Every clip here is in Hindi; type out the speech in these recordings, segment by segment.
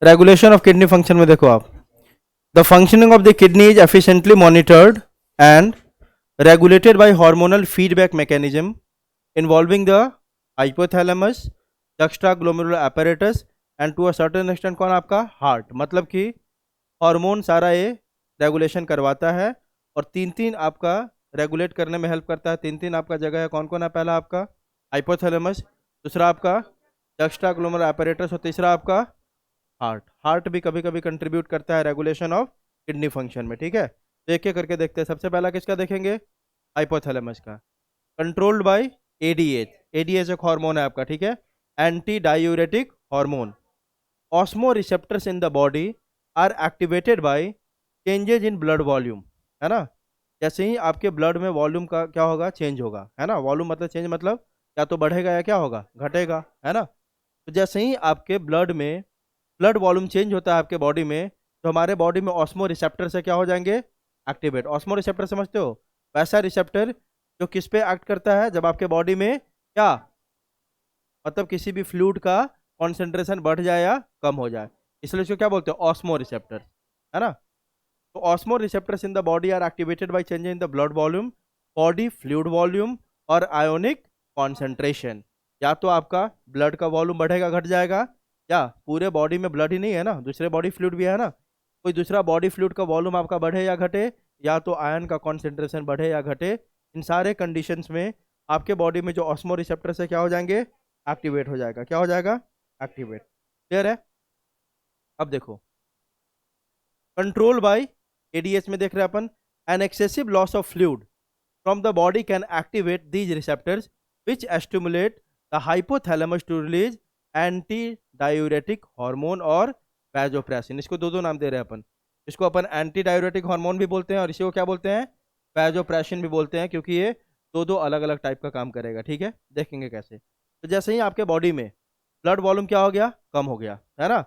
रेगुलेशन ऑफ किडनी फंक्शन में देखो आप, the functioning of the kidney is efficiently monitored and regulated by hormonal feedback mechanism involving the hypothalamus, juxtaglomerular apparatus and to a certain extent कौन आपका हार्ट। मतलब कि हार्मोन सारा ये रेगुलेशन करवाता है और तीन तीन आपका रेगुलेट करने में हेल्प करता है। तीन तीन आपका जगह है, कौन कौन है? पहला आपका हाइपोथैलेमस, दूसरा आपका जक्स्टाग्लोमेरुलर apparatus और तीसरा आपका हार्ट। हार्ट भी कभी कभी कंट्रीब्यूट करता है रेगुलेशन ऑफ किडनी फंक्शन में। ठीक है, तो एक एक करके देखते हैं। सबसे पहला किसका देखेंगे? हाइपोथैलेमस का। Controlled by ADH. एडीएच एक हार्मोन है आपका, ठीक है, anti diuretic hormone. Osmoreceptors in the body are activated by changes in blood volume, है ना। जैसे ही आपके ब्लड में वॉल्यूम का क्या होगा? चेंज होगा, है ना। वॉल्यूम मतलब चेंज, मतलब या तो बढ़ेगा या क्या होगा? घटेगा, है ना। तो जैसे ही आपके ब्लड में ब्लड वॉल्यूम चेंज होता है आपके बॉडी में, तो हमारे बॉडी में ऑस्मो रिसेप्टर से क्या हो जाएंगे? एक्टिवेट। ऑस्मो रिसेप्टर समझते हो? वैसा रिसेप्टर जो किस पे एक्ट करता है? जब आपके बॉडी में क्या, मतलब किसी भी फ्लूइड का कॉन्सेंट्रेशन बढ़ जाए या कम हो जाए, इसलिए इसको क्या बोलते हैं? ऑस्मो रिसेप्टर, है ना। तो osmoreceptors in the body are activated by changing in the blood volume, body fluid volume और आयोनिक कॉन्सेंट्रेशन। या तो आपका ब्लड का वॉल्यूम बढ़ेगा, घट जाएगा, या पूरे बॉडी में ब्लड ही नहीं है ना, दूसरे बॉडी फ्लूइड भी है ना, कोई दूसरा बॉडी फ्लूइड का वॉल्यूम आपका बढ़े या घटे, या तो आयन का कॉन्सेंट्रेशन बढ़े या घटे। इन सारे कंडीशंस में आपके बॉडी में जो ऑस्मो रिसेप्टर से क्या हो जाएंगे? एक्टिवेट हो जाएगा। क्या हो जाएगा? एक्टिवेट। क्लियर है? अब देखो, कंट्रोल बाय एडीएच में देख रहे हैं अपन, an excessive loss of fluid from the body can activate these receptors which stimulate the hypothalamus to release anti-diuretic hormone और vasopressin। इसको दो दो नाम दे रहे हैं अपन। इसको अपन एंटी डायूरेटिक हार्मोन भी बोलते हैं और इसी को क्या बोलते हैं? वैजोप्रेसिन भी बोलते हैं, क्योंकि ये दो दो अलग अलग टाइप का काम करेगा। ठीक है, देखेंगे कैसे। तो जैसे ही आपके बॉडी में ब्लड वॉल्यूम क्या हो गया? कम हो गया, है ना।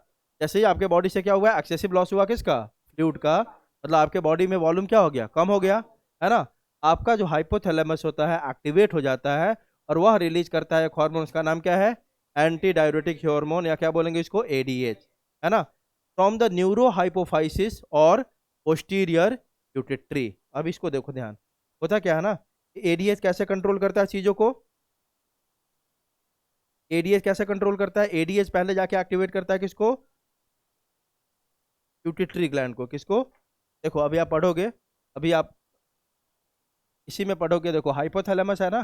जैसे ही आपके बॉडी से क्या हुआ? एक्सेसिव लॉस हुआ, किसका? फ्लूइड का। मतलब आपके बॉडी में वॉल्यूम क्या हो गया? कम हो गया, है ना। आपका जो हाइपोथैलेमस होता है एक्टिवेट हो जाता है और वह रिलीज करता है एक हार्मोन, उसका नाम क्या है? एंटी डायूरेटिक हार्मोन, या क्या बोलेंगे इसको? एडीएच, है ना। फ्रॉम द न्यूरो हाइपोफाइसिस और पोस्टीरियर प्यूटिट्री। अब इसको देखो ध्यान, होता क्या है ना, एडीएच कैसे कंट्रोल करता है चीजों को? एडीएच कैसे कंट्रोल करता है? एडीएच पहले जाके एक्टिवेट करता है किसको? प्यूटिट्री ग्लैंड को। किसको? देखो अभी आप पढ़ोगे, अभी आप इसी में पढ़ोगे, देखो हाइपोथैलेमस है ना,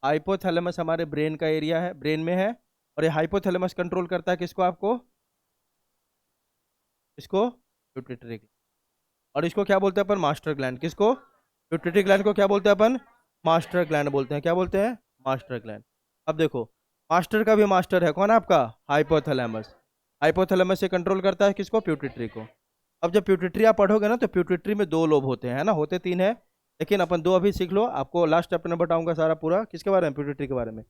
हाइपोथैलेमस हमारे ब्रेन का एरिया है, ब्रेन में है। और ये हाइपोथैलेमस कंट्रोल करता है किसको? आपको इसको, पिट्यूटरी ग्लैंड। और इसको क्या बोलते हैं अपन? Master gland. किसको? पिट्यूटरी ग्लैंड को क्या बोलते हैं अपन? मास्टर ग्लैंड बोलते हैं। क्या बोलते हैं? Master gland. अब देखो, मास्टर का भी मास्टर है, कौन है आपका? हाइपोथैलेमस। हाइपोथैलेमस से कंट्रोल करता है किसको? पिट्यूटरी को। अब जब पिट्यूटरी आप पढ़ोगे ना, तो पिट्यूटरी में दो लोब होते हैं ना, होते तीन है, लेकिन अपन दो अभी सीख लो। आपको लास्ट चैप्टर में बताऊंगा सारा पूरा किसके बारे में? पिट्यूटरी के बारे में।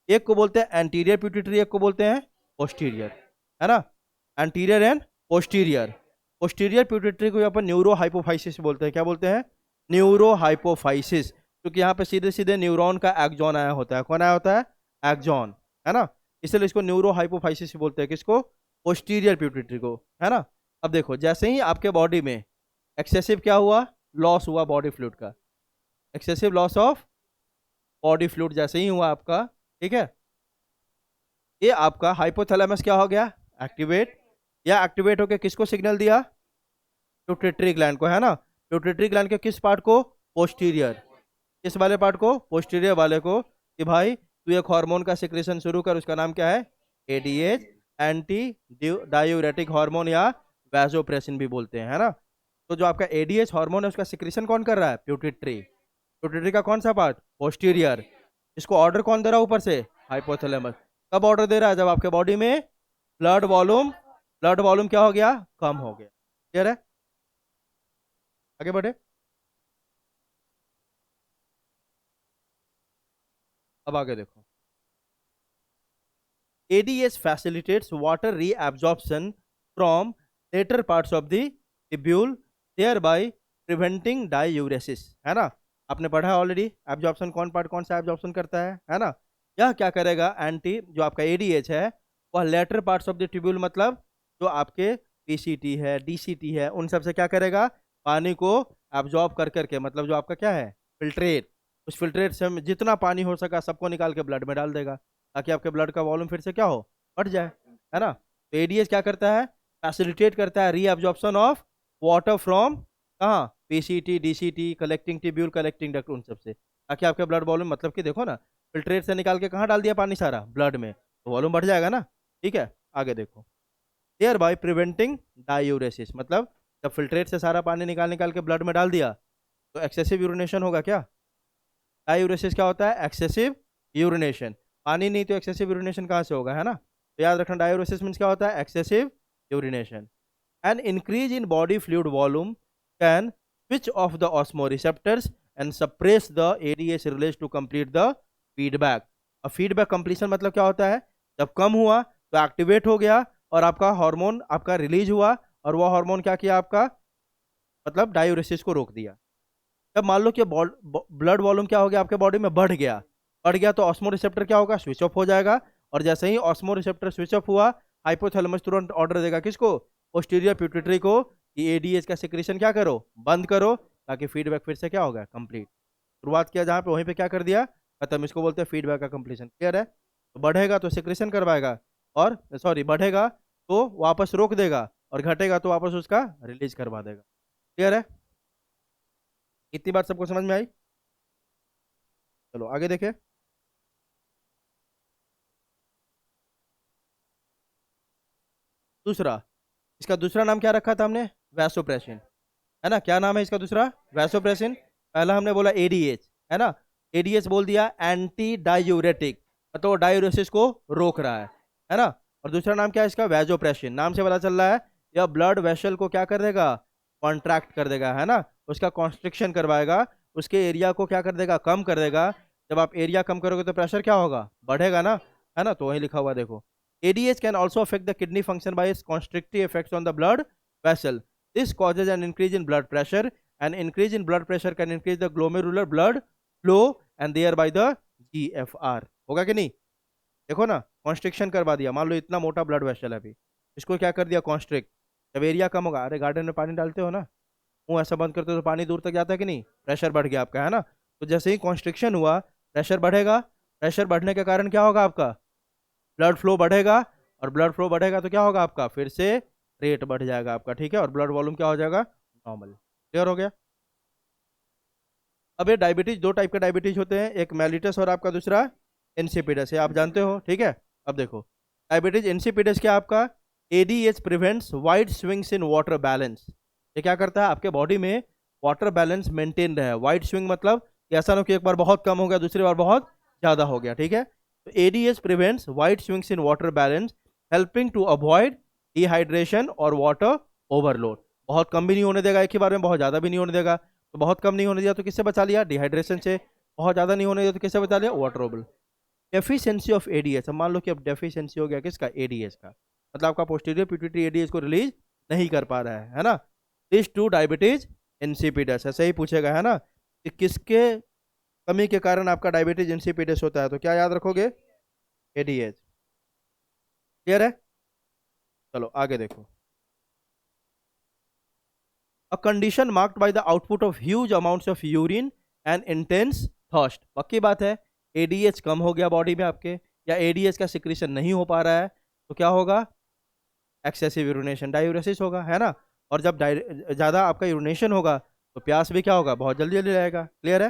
एक को बोलते हैं एंटीरियर पिट्यूटरी, एक को बोलते हैं पोस्टीरियर, है ना। Anterior and posterior. Posterior pituitary को अपन न्यूरो हाइपोफाइसिस बोलते हैं। क्या बोलते हैं? न्यूरो हाइपोफाइसिस, क्योंकि यहाँ पे सीधे सीधे न्यूरॉन का एक्जॉन आया होता है। कौन आया होता है? एक्जॉन, है ना। इसलिए इसको न्यूरो हाइपोफाइसिस बोलते हैं। किसको? पोस्टीरियर पिट्यूटरी को, है ना। अब देखो, जैसे ही आपके बॉडी में एक्सेसिव क्या हुआ? लॉस हुआ बॉडी फ्लूइड का। Excessive loss of body fluid जैसे ही हुआ आपका, ठीक है, ये आपका हाइपोथैलेमस क्या हो गया? एक्टिवेट। या एक्टिवेट होकर किसको सिग्नल दिया? पिट्यूटरी ग्लैंड को, है ना। पिट्यूटरी ग्लैंड के किस पार्ट को? पोस्टीरियर। किस वाले पार्ट को? पोस्टीरियर वाले को, कि भाई तू एक हार्मोन का सिक्रेशन शुरू कर, उसका नाम क्या है? एडीएच, एंटी डायूरेटिक हार्मोन, या वैसोप्रेसिन भी बोलते हैं, है ना। तो जो आपका एडीएच हार्मोन है उसका सिक्रेशन कौन कर रहा है? पिट्यूटरी। पिट्यूटरी का कौन सा पार्ट? पोस्टीरियर। इसको ऑर्डर कौन दे रहा है ऊपर से? हाइपोथैलेमस। कब ऑर्डर दे रहा है? जब आपके बॉडी में ब्लड वॉल्यूम, ब्लड वॉल्यूम क्या हो गया? कम हो गया। क्लियर है? आगे बढ़े। अब आगे देखो, ADH facilitates water reabsorption from later parts of the tubule, thereby preventing diuresis, है ना। आपने पढ़ा है ऑलरेडी, एब्जॉर्प्शन कौन पार्ट कौन सा एब्जॉर्प्शन करता है ना। यह क्या करेगा? एंटी, जो आपका ADH है वह later parts of the tubule, मतलब जो आपके पीसीटी है, डीसीटी है, उन सब से क्या करेगा, पानी को एब्जॉर्ब कर करके, मतलब जो आपका क्या है, फिल्ट्रेट, उस फिल्ट्रेट से हम जितना पानी हो सका सबको निकाल के ब्लड में डाल देगा, ताकि आपके ब्लड का वॉल्यूम फिर से क्या हो, बढ़ जाए, है ना। तो एडीएच क्या करता है, फैसिलिटेट करता है रीअब्जॉर्प्शन ऑफ वाटर फ्रॉम कहाँ, PCT, DCT, collecting tubule, collecting duct, उन सब से, ताकि आपके ब्लड वॉल्यूम, मतलब कि देखो ना, फिल्ट्रेट से निकाल के कहाँ डाल दिया पानी सारा, ब्लड में, तो वॉल्यूम बढ़ जाएगा ना। ठीक है, आगे देखो, देयर बाय प्रिवेंटिंग डायूरेसिस, मतलब जब फिल्ट्रेट से सारा पानी निकाल निकाल के ब्लड में डाल दिया तो एक्सेसिव यूरिनेशन होगा क्या, डायूरेसिस क्या होता है, एक्सेसिव यूरिनेशन, पानी नहीं तो एक्सेसिव यूरिनेशन कहाँ से होगा, है ना। तो याद रखना, डायूरेसिस मीन्स क्या होता है, excessive urination. An increase in body fluid volume can switch off the osmoreceptors and suppress the ADH release to complete the feedback. अब फीडबैक कंप्लीशन मतलब क्या होता है, जब कम हुआ तो एक्टिवेट हो गया और आपका हार्मोन आपका रिलीज हुआ, और वह हार्मोन क्या किया आपका, मतलब डायूरेसिस को रोक दिया। जब मान लो कि ब्लड वॉल्यूम क्या हो गया आपके बॉडी में, बढ़ गया तो ऑस्मो रिसेप्टर क्या होगा, स्विच ऑफ हो जाएगा, और जैसे ही ऑस्मो रिसेप्टर स्विच ऑफ हुआ, हाइपोथैलेमस तुरंत ऑर्डर देगा किसको, पोस्टीरियर पिट्यूटरी को, कि एडीएच का सिक्रेशन क्या करो, बंद करो, ताकि फीडबैक फिर से क्या होगा, कंप्लीट। शुरुआत किया जहाँ पे वहीं पे क्या कर दिया, खत्म, इसको बोलते हैं फीडबैक का कंप्लीशन। क्लियर है, तो बढ़ेगा तो सिक्रेशन करवाएगा, और सॉरी बढ़ेगा तो वापस रोक देगा, और घटेगा तो वापस उसका रिलीज करवा देगा। क्लियर है, इतनी बात सबको समझ में आई। चलो आगे देखें। दूसरा, इसका दूसरा नाम क्या रखा था हमने, वैसोप्रेसिन, है ना। क्या नाम है इसका दूसरा, वैसोप्रेसिन। पहला हमने बोला एडीएच, है ना, एडीएच बोल दिया एंटी डायूरेटिक, तो डायूरेसिस को रोक रहा है ना। और दूसरा नाम क्या है इसका, वैसोप्रेसिन, नाम से पता चल रहा है यह ब्लड वेसल को क्या कर देगा, कॉन्ट्रैक्ट कर देगा, है ना, उसका कॉन्स्ट्रिक्शन करवाएगा, उसके एरिया को क्या कर देगा, कम कर देगा। जब आप एरिया कम करोगे तो प्रेशर क्या होगा, बढ़ेगा ना, है ना। तो वही लिखा हुआ देखो, ADH can also affect the kidney function by its constrictive effects on the blood vessel. This causes an increase in blood pressure. An increase in blood pressure can increase the glomerular blood flow and thereby the GFR. होगा कि नहीं, देखो ना, कॉन्स्ट्रिक्शन करवा दिया, मान लो इतना मोटा ब्लड वेसल है अभी, इसको क्या कर दिया, कॉन्स्ट्रिक्ट। जब एरिया कम होगा, अरे गार्डन में पानी डालते हो ना, मुंह ऐसा बंद करते हो तो पानी दूर तक जाता है कि नहीं, प्रेशर बढ़ गया आपका, है ना। तो जैसे ही कॉन्स्ट्रिक्शन हुआ, प्रेशर बढ़ेगा, प्रेशर बढ़ने के कारण क्या होगा आपका, ब्लड फ्लो बढ़ेगा, और ब्लड फ्लो बढ़ेगा तो क्या होगा आपका, फिर से रेट बढ़ जाएगा आपका, ठीक है, और ब्लड वॉल्यूम क्या हो जाएगा, नॉर्मल। क्लियर हो गया। अब ये डायबिटीज, दो टाइप के डायबिटीज होते हैं, एक मेलिटस और आपका दूसरा इंसिपिडस है, आप जानते हो, ठीक है। अब देखो, डायबिटीज इंसिपिडस क्या आपका, ADH prevents wide swings in water balance. ये क्या करता है, आपके बॉडी में वाटर बैलेंस मेंटेन रहे। वाइड स्विंग मतलब कि ऐसा ना कि एक बार बहुत कम हो गया, दूसरी बार बहुत ज्यादा हो गया, ठीक है। तो ADH prevents wide swings in water balance, helping to avoid dehydration और वाटर ओवरलोड। बहुत कम भी नहीं होने देगा एक ही बार में, बहुत ज्यादा भी नहीं होने देगा। तो बहुत कम नहीं होने दिया तो किससे बचा लिया, डिहाइड्रेशन से। बहुत ज्यादा नहीं होने दिया तो किससे बचा लिया, water overload. Deficiency of ADH, मान लो कि अब डेफिशिएंसी हो गया किसका, एडीएच का, मतलब आपका पोस्टीरियर पिट्यूटरी एडीएच को रिलीज नहीं कर पा रहा है ना। दिस टू डायबिटीज इंसिपिडस, ऐसे ही पूछेगा, है ना, कि किसके कमी के कारण आपका डायबिटीज इंसिपिडस होता है, तो क्या याद रखोगे, एडीएच। क्लियर है, चलो आगे देखो। A condition marked by the output of huge amounts of urine and intense thirst, पक्की बात है, एडीएच कम हो गया बॉडी में आपके, या एडीएच का सिक्रीशन नहीं हो पा रहा है, तो क्या होगा, एक्सेसिव यूरिनेशन, डायूरेसिस होगा, है ना। और जब ज्यादा आपका यूरिनेशन होगा तो प्यास भी क्या होगा, बहुत जल्दी जल्दी रहेगा। क्लियर है।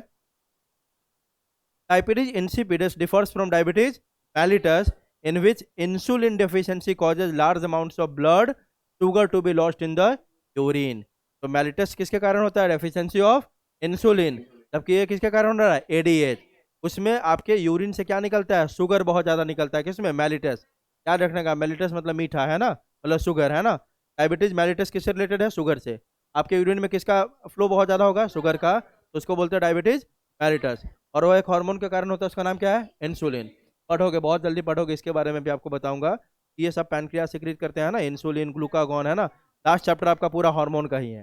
Diabetes insipidus differs from diabetes mellitus in which insulin deficiency causes large amounts of blood sugar to be lost in the urine. तो mellitus किसके कारण होता है, डेफिशिएंसी ऑफ इंसुलिन, जबकि ये किसके कारण हो रहा है, एडीएच। उसमें आपके यूरिन से क्या निकलता है, शुगर बहुत ज्यादा निकलता है, किसमें, mellitus। याद रखने का, mellitus मतलब मीठा, है ना, मतलब शुगर, है ना। डायबिटीज mellitus किससे रिलेटेड है, शुगर से। आपके यूरिन में किसका फ्लो बहुत ज्यादा होगा, शुगर का, तो उसको बोलते हैं डायबिटीज mellitus। और वो एक हार्मोन के कारण होता है, उसका नाम क्या है, इंसुलिन। पढ़ोगे, बहुत जल्दी पढ़ोगे, इसके बारे में भी आपको बताऊंगा। ये सब पैनक्रियास सिक्रीट करते हैं ना, इंसुलिन, ग्लूकागॉन, है ना। लास्ट चैप्टर आपका पूरा हार्मोन का ही है,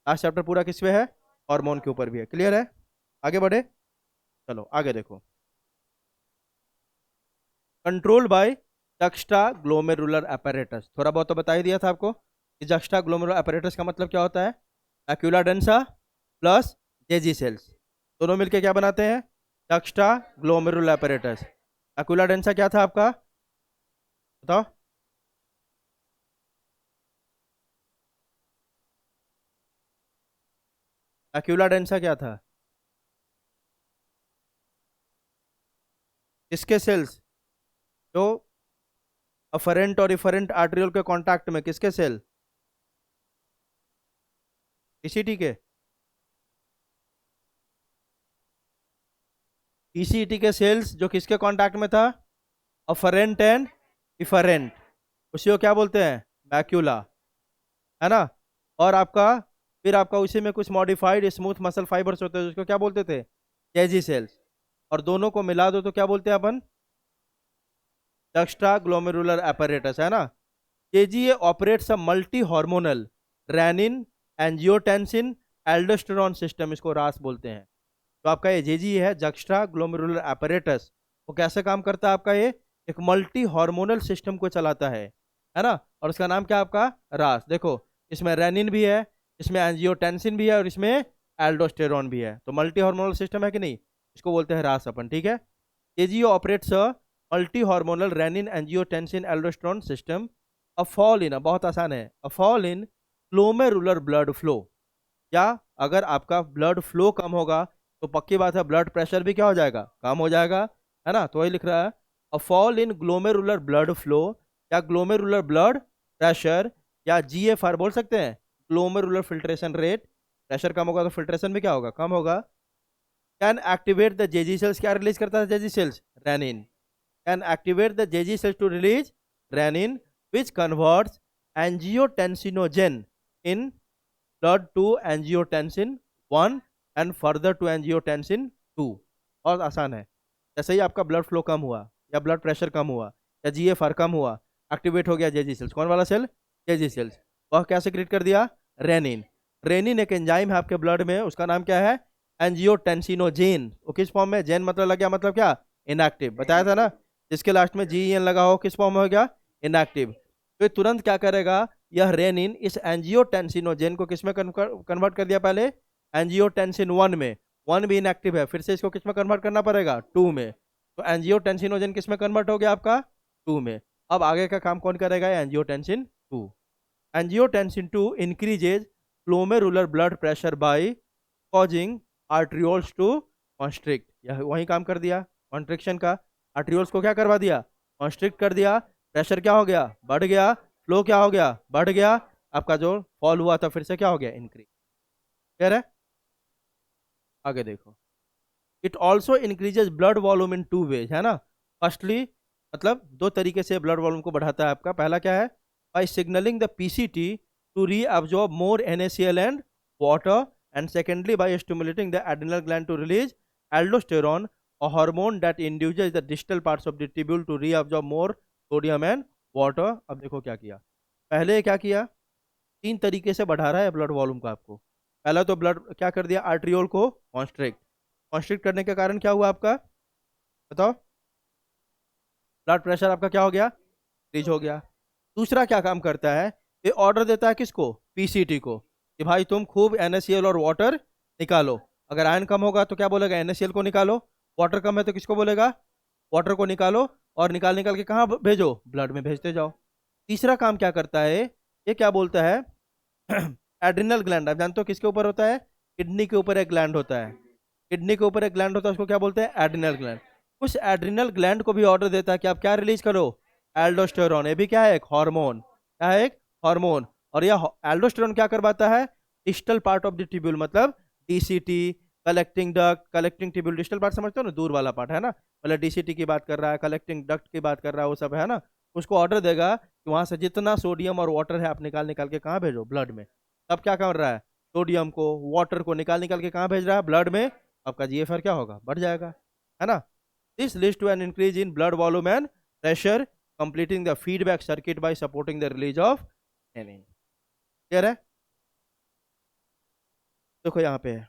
लास्ट चैप्टर पूरा किस पे है, हार्मोन के ऊपर भी है। क्लियर है, आगे बढ़े, चलो आगे देखो। Control by juxta glomerular apparatus, थोड़ा बहुत तो बता ही दिया था आपको कि जक्स्टा ग्लोमेरुलर apparatus का मतलब क्या होता है, मैक्यूला डेंसा प्लस जेजी सेल्स दोनों मिलके क्या बनाते हैं, juxta glomerular apparatus। Macula densa क्या था आपका, बताओ। मैक्यूला डेंसा क्या था, किसके सेल्स, जो अफरेंट और इफरेंट आर्टरियोल के कांटेक्ट में, किसके सेल, ईसीटी के, ईसीटी के सेल्स जो किसके कांटेक्ट में था, अफरेंट एंड इफरेंट, उसी को क्या बोलते हैं, मैक्यूला, है ना। और आपका फिर आपका उसी में कुछ मॉडिफाइड स्मूथ मसल फाइबर्स होते हैं जिसको क्या बोलते थे, जेजी सेल्स। और दोनों को मिला दो तो क्या बोलते हैं अपन, जक्स्टा ग्लोमेरुलर apparatus, है ना। JGA operates a multi hormonal renin angiotensin aldosterone system, इसको रास बोलते हैं। तो आपका ये जेजी है, जक्स्टा ग्लोमेरुलर apparatus, वो कैसे काम करता है आपका, ये एक मल्टी हार्मोनल सिस्टम को चलाता है ना। और उसका नाम क्या है आपका, रास। देखो इसमें रेनिन भी है, इसमें एंजियोटेंसिन भी है और इसमें एल्डोस्टेरॉन भी है, तो मल्टी हार्मोनल सिस्टम है कि नहीं, इसको बोलते हैं रास अपन, ठीक है। JG operates a multi hormonal renin angiotensin aldosterone system, a fall in, बहुत आसान है, a fall in glomerular blood flow, या अगर आपका ब्लड फ्लो कम होगा तो पक्की बात है ब्लड प्रेशर भी क्या हो जाएगा, कम हो जाएगा, है ना। तो वही लिख रहा है, a fall in glomerular blood flow या ग्लोमेरुलर ब्लड प्रेशर, या जीएफआर बोल सकते हैं, ग्लोमेरुलर फिल्ट्रेशन रेट। प्रेशर कम होगा तो फिल्ट्रेशन भी क्या होगा, कम होगा। Can activate the JG cells, क्या रिलीज करता है JG cells, renin. Can activate the JG cells to release renin which converts angiotensinogen in blood to angiotensin 1 and further to angiotensin 2। बहुत आसान है, जैसे ही आपका ब्लड फ्लो कम हुआ या ब्लड प्रेशर कम हुआ या जीएफआर कम हुआ, एक्टिवेट हो गया जेजी सेल्स, कौन वाला सेल, जेजी सेल्स। वह क्या सिक्रेट कर दिया, रेनिन। रेनिन एक एंजाइम है आपके ब्लड में, उसका नाम क्या है, एंजियोटेंसिनोजेन। वो किस फॉर्म में, जेन मतलब लग गया, मतलब क्या, इनएक्टिव, बताया था ना, जिसके लास्ट में जी एन लगा हो किस फॉर्म में हो गया, इनएक्टिव। तो ये तुरंत क्या करेगा, यह रेनिन इस एंजियोटेंसिनोजेन को किसमें कन्वर्ट कर दिया, पहले एंजियोटेंसिन 1 में, 1 भी इनएक्टिव है, फिर से इसको किसमें कन्वर्ट करना पड़ेगा, 2 में। तो एंजियोटेंसिनोजेन किसमें कन्वर्ट हो गया आपका, 2 में। अब आगे का काम कौन करेगा, angiotensin 2। Angiotensin 2 increases glomerular blood pressure by causing arterioles to constrict, यह वही काम कर दिया कॉन्ट्रिक्शन का, आर्ट्रियोल्स को क्या करवा दिया, कॉन्स्ट्रिक्ट कर दिया। प्रेशर क्या हो गया, बढ़ गया, फ्लो क्या हो गया, बढ़ गया। आपका जो फॉल हुआ था फिर से क्या हो गया, इंक्रीज। क्लियर है, आगे देखो। It also increases blood volume in two ways, है ना। फर्स्टली मतलब दो तरीके से ब्लड वॉल्यूम को बढ़ाता है आपका, पहला क्या है, by signalling the PCT to re absorb more NaCl and water, and secondly by stimulating the adrenal gland to release aldosterone, a hormone that induces the distal parts of the tubule to reabsorb more sodium and water। अब देखो क्या किया, पहले क्या किया, तीन तरीके से बढ़ा रहा है ब्लड वॉल्यूम का आपको। पहला तो ब्लड क्या कर दिया, आर्ट्रियोल को कॉन्स्ट्रिक्ट, कॉन्स्ट्रिक्ट करने के कारण क्या हुआ आपका, बताओ, ब्लड प्रेशर आपका क्या हो गया, इंक्रीज हो गया। दूसरा क्या काम करता है, ये ऑर्डर देता है किसको, पीसीटी को, कि भाई तुम खूब NaCl और वाटर निकालो। अगर आयरन कम होगा तो क्या बोलेगा, NaCl को निकालो, वाटर कम है तो किसको बोलेगा, वाटर को निकालो, और निकाल निकाल के कहाँ भेजो, ब्लड में भेजते जाओ। तीसरा काम क्या करता है, ये क्या बोलता है, एड्रिनल ग्लैंड, आप जानते हो किसके ऊपर होता है, किडनी के ऊपर एक ग्लैंड होता है, किडनी के ऊपर एक ग्लैंड होता है, उसको क्या बोलते हैं, एड्रिनल ग्लैंड। उस एड्रिनल ग्लैंड को भी ऑर्डर देता है कि आप क्या रिलीज करो, एल्डोस्टेरॉन। ये भी क्या है, एक हार्मोन, क्या है, एक हार्मोन। और यह एल्डोस्टेरॉन क्या करवाता है, distal part of the tubule, मतलब DCT, collecting duct, collecting tubule, distal part समझते हो ना, दूर वाला पार्ट, है ना, मतलब डीसीटी की बात कर रहा है, कलेक्टिंग डक्ट की बात कर रहा है, वो सब है ना। उसको ऑर्डर देगा कि वहां से जितना सोडियम और वाटर है आप निकाल निकाल के कहाँ भेजो, ब्लड में। तब क्या कर रहा है, सोडियम को वाटर को निकाल निकाल के कहाँ भेज रहा है, ब्लड में। आपका जीएफआर क्या होगा, बढ़ जाएगा, है ना। This leads to an increase in blood volume and pressure, completing the feedback circuit by supporting the release of renin. Clear है, देखो यहाँ पे है,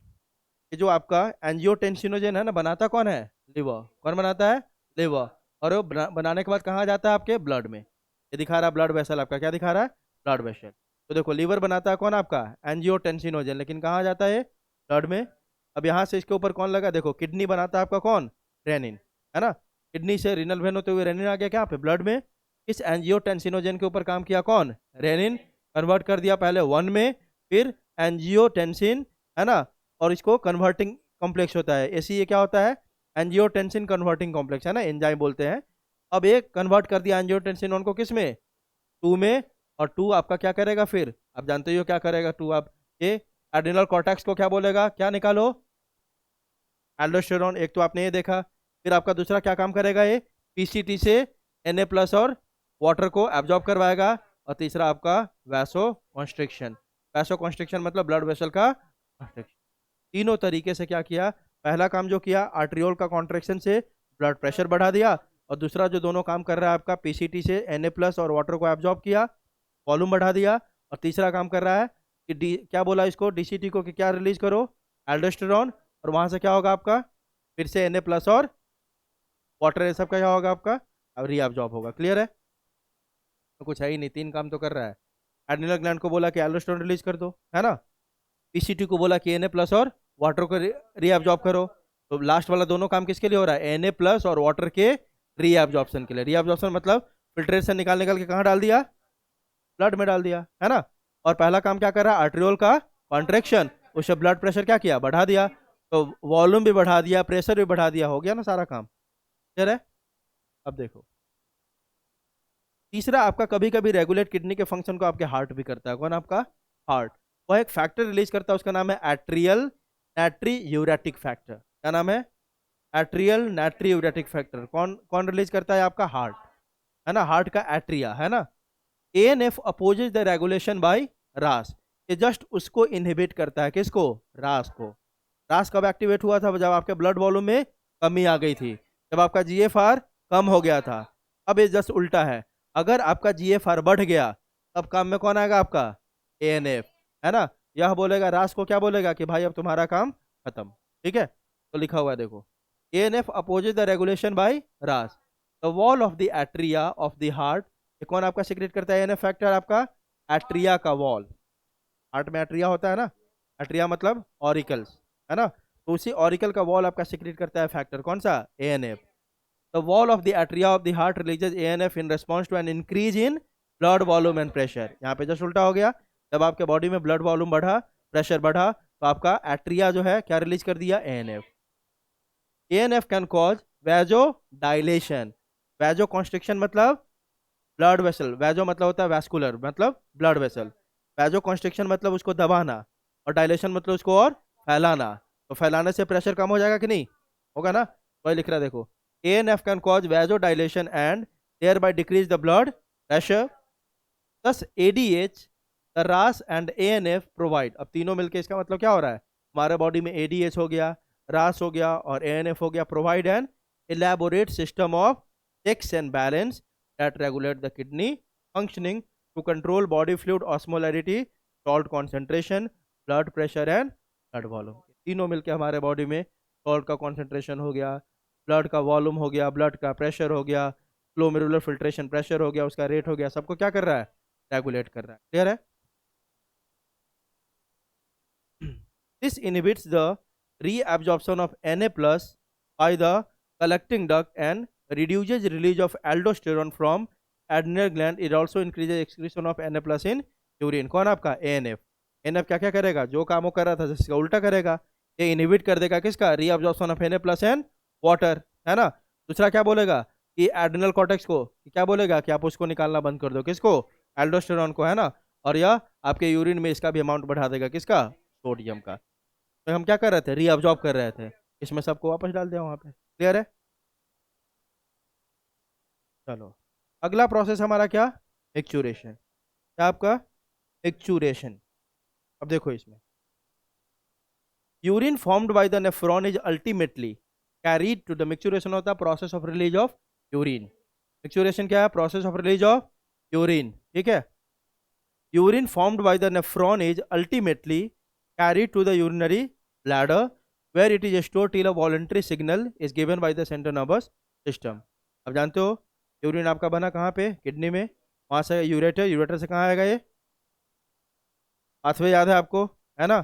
ये जो आपका एंजियोटेंसिनोजेन है ना, बनाता कौन है, लिवर, कौन बनाता है, लिवर। और वो बनाने के बाद कहाँ जाता है? आपके ब्लड में। ये दिखा रहा है ब्लड वेसल, आपका क्या दिखा रहा है? Blood vessel. तो देखो लीवर बनाता है कौन? आपका एंजियोटेंसिनोजन, लेकिन कहाँ जाता है? ब्लड में। अब यहाँ से इसके ऊपर कौन लगा? देखो किडनी बनाता है आपका कौन? रेनिन, है ना। किडनी से रीनल वेन होते हुए रेनिन आ गया क्या पे ब्लड में। इस एंजियोटेंसिनोजन के ऊपर काम किया कौन? रेनिन। कन्वर्ट कर दिया पहले 1 में, फिर एंजियोटेंसिन, है ना। और इसको कन्वर्टिंग कॉम्प्लेक्स होता है ऐसे, ये क्या होता है? एंजियोटेंसिन कन्वर्टिंग कॉम्प्लेक्स, है ना, एंजाइम बोलते हैं। अब एक कन्वर्ट कर दिया एंजियोटेंसिन उनको किस में? 2 में। और 2 आपका क्या करेगा फिर? आप जानते ही हो क्या करेगा 2। आप ये एड्रिनल कॉर्टेक्स को क्या बोलेगा? क्या निकालो? एल्डोस्टेरोन। एक तो आपने ये देखा। फिर आपका दूसरा क्या काम करेगा? ये पीसीटी से Na+ और वाटर को एब्जॉर्ब करवाएगा। और तीसरा आपका वैसो कॉन्स्ट्रिक्शन। वैसो कॉन्स्ट्रिक्शन मतलब ब्लड वेसल का कॉन्स्ट्रिक्शन। तीनों तरीके से क्या किया? पहला काम जो किया, आर्ट्रियोल का कॉन्ट्रैक्शन से ब्लड प्रेशर बढ़ा दिया। और दूसरा जो दोनों काम कर रहा है आपका, पीसीटी से Na+ और वाटर को एब्जॉर्ब किया, वॉल्यूम बढ़ा दिया। और तीसरा काम कर रहा है कि क्या बोला इसको? डीसीटी को कि क्या रिलीज करो? एल्डोस्टेरोन। और वहां से क्या होगा आपका? फिर से Na+ और वाटर, ये सब का क्या होगा आपका? अब रीअब्जॉर्ब होगा। क्लियर है? तो कुछ है ही नहीं, 3 काम तो कर रहा है। एड्रिनल ग्लैंड को बोला कि एल्डोस्टेरोन रिलीज कर दो, है ना। पीसीटी को बोला कि Na+ और वाटर को रीअब्जॉर्ब करो। तो लास्ट वाला दोनों काम किसके लिए हो रहा है? Na+ और वाटर के रीअब्जॉर्प्शन के लिए। रीअब्जॉर्प्शन मतलब फिल्ट्रेशन निकाल के कहाँ डाल दिया? ब्लड में डाल दिया, है ना। और पहला काम क्या कर रहा है? आर्ट्रियोल का कॉन्ट्रैक्शन, उससे ब्लड प्रेशर क्या किया? बढ़ा दिया। तो वॉल्यूम भी बढ़ा दिया, प्रेशर भी बढ़ा दिया, हो गया ना सारा काम। क्लियर है? अब देखो तीसरा आपका, कभी कभी रेगुलेट किडनी के फंक्शन को आपके हार्ट भी करता है। कौन? आपका हार्ट। वह एक फैक्टर रिलीज करता है, उसका नाम है एट्रियल नाट्री यूरेटिक फैक्टर। क्या नाम है? Atrial natriuretic factor. कौन कौन रिलीज करता है? आपका हार्ट, है ना। हार्ट का एट्रिया, है ना। ANF opposes the regulation by रास। ये जस्ट उसको इनहिबिट करता है। किसको? रास को। रास कब एक्टिवेट हुआ था? जब आपके ब्लड वॉल्यूम में कमी आ गई थी, जब आपका GFR कम हो गया था। अब ये जस्ट उल्टा है, अगर आपका GFR बढ़ गया तब काम में कौन आएगा? आपका ANF, है ना। यह बोलेगा रास को, क्या बोलेगा कि भाई अब तुम्हारा काम खत्म। ठीक है, तो लिखा हुआ है देखो, ANF opposes the regulation by RAAS. The wall of the atria of the heart. ये कौन आपका सीक्रेट करता है? ANF फैक्टर आपका एट्रिया का वॉल। हार्ट में एट्रिया होता है ना, एट्रिया मतलब ऑरिकल्स, है ना। तो उसी ऑरिकल का वॉल आपका सीक्रेट करता है फैक्टर, कौन सा? ANF। The wall of the atria of the heart releases ANF in response to an increase in blood volume and pressure. यहाँ पे जस्ट उल्टा हो गया। जब आपके बॉडी में ब्लड वॉल्यूम बढ़ा, प्रेशर बढ़ा, तो आपका एट्रिया जो है क्या रिलीज कर दिया? ANF। ANF can cause vasodilation. Vasoconstriction मतलब ब्लड वेसल। वैजो मतलब होता है वैस्कुलर, मतलब ब्लड वेसल। वैजो कॉन्स्ट्रिक्शन मतलब उसको दबाना, और डायलेशन मतलब उसको और फैलाना। तो फैलाने से प्रेशर कम हो जाएगा कि नहीं? होगा ना। वही लिख रहा है देखो, ANF can cause vasodilation and thereby decrease the blood pressure. Thus ADH, the RAAS and ANF provide. अब तीनों मिलके इसका मतलब क्या हो रहा है? हमारे बॉडी में ADH हो गया, रास हो गया और ANF हो गया, provide an elaborate system of checks and balance that regulate the kidney functioning to control body fluid osmolarity, salt concentration, blood pressure and blood volume। तीनों मिलके हमारे बॉडी में सॉल्ट का कॉन्सेंट्रेशन हो गया, ब्लड का वॉल्यूम हो गया, ब्लड का प्रेशर हो गया, ग्लोमेरुलर फिल्ट्रेशन प्रेशर हो गया, उसका रेट हो गया, सबको क्या कर रहा है? रेगुलेट कर रहा है। क्लियर है? This inhibits the reabsorption of Na+ by the collecting duct and reduces release of aldosterone from adrenal gland. It also increases excretion of Na+ in urine। कौन आपका? ANF। ANF क्या क्या करेगा? जो काम वो कर रहा था जिसका उल्टा करेगा। ये इनहिबिट कर देगा किसका? Reabsorption of Na+ and water, है ना। दूसरा क्या बोलेगा कि एड्रिनल कॉर्टेक्स को क्या बोलेगा कि आप उसको निकालना बंद कर दो। किसको? एल्डोस्टेरॉन को, है ना। और यह आपके यूरिन में इसका भी अमाउंट बढ़ा देगा, किसका? सोडियम का। तो हम क्या कर रहे थे? रीअब्जॉर्ब कर रहे थे, इसमें सबको वापस डाल दिया वहां पे। क्लियर है? चलो अगला प्रोसेस हमारा क्या? एक्चुरेशन। क्या आपका? एक्चुरेशन। अब देखो इसमें, urine formed by the nephron is ultimately carried to the micturition होता है process of release of urine. Micturition क्या है? Process of release of urine. ठीक है, urine formed by the nephron is ultimately carried to the urinary bladder where it is stored till a voluntary signal is given by the central nervous system। अब जानते हो यूरिन आपका बना कहाँ पे, किडनी में, वहां से यूरेटर, यूरेटर से कहाँ आएगा ये, पाथवे याद है आपको, है ना,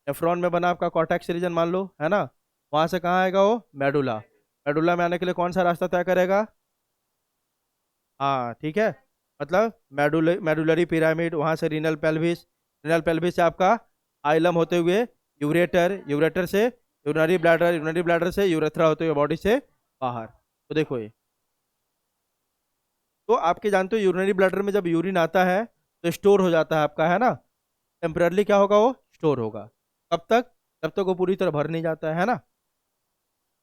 नेफ्रॉन में बना आपका कॉर्टेक्स रीजन मान लो, है ना, वहां से कहाँ आएगा वो, मेडुला, मेडुला में आने के लिए कौन सा रास्ता तय करेगा, हाँ ठीक है, मतलब मेडुलरी पिरामिड, वहां से रीनल पेल्विस, रीनल पेल्विस से आपका आइलम होते हुए यूरेटर, यूरेटर से यूरिनरी ब्लैडर, यूरिनरी ब्लैडर से यूरेथ्रा होते हुए बॉडी से बाहर। तो देखो ये, तो आपके जानते हो यूरिनरी ब्लैडर में जब यूरिन आता है तो स्टोर हो जाता है आपका, है ना, टेम्पररली क्या होगा, वो स्टोर होगा, कब तक, जब तक वो पूरी तरह भर नहीं जाता है ना,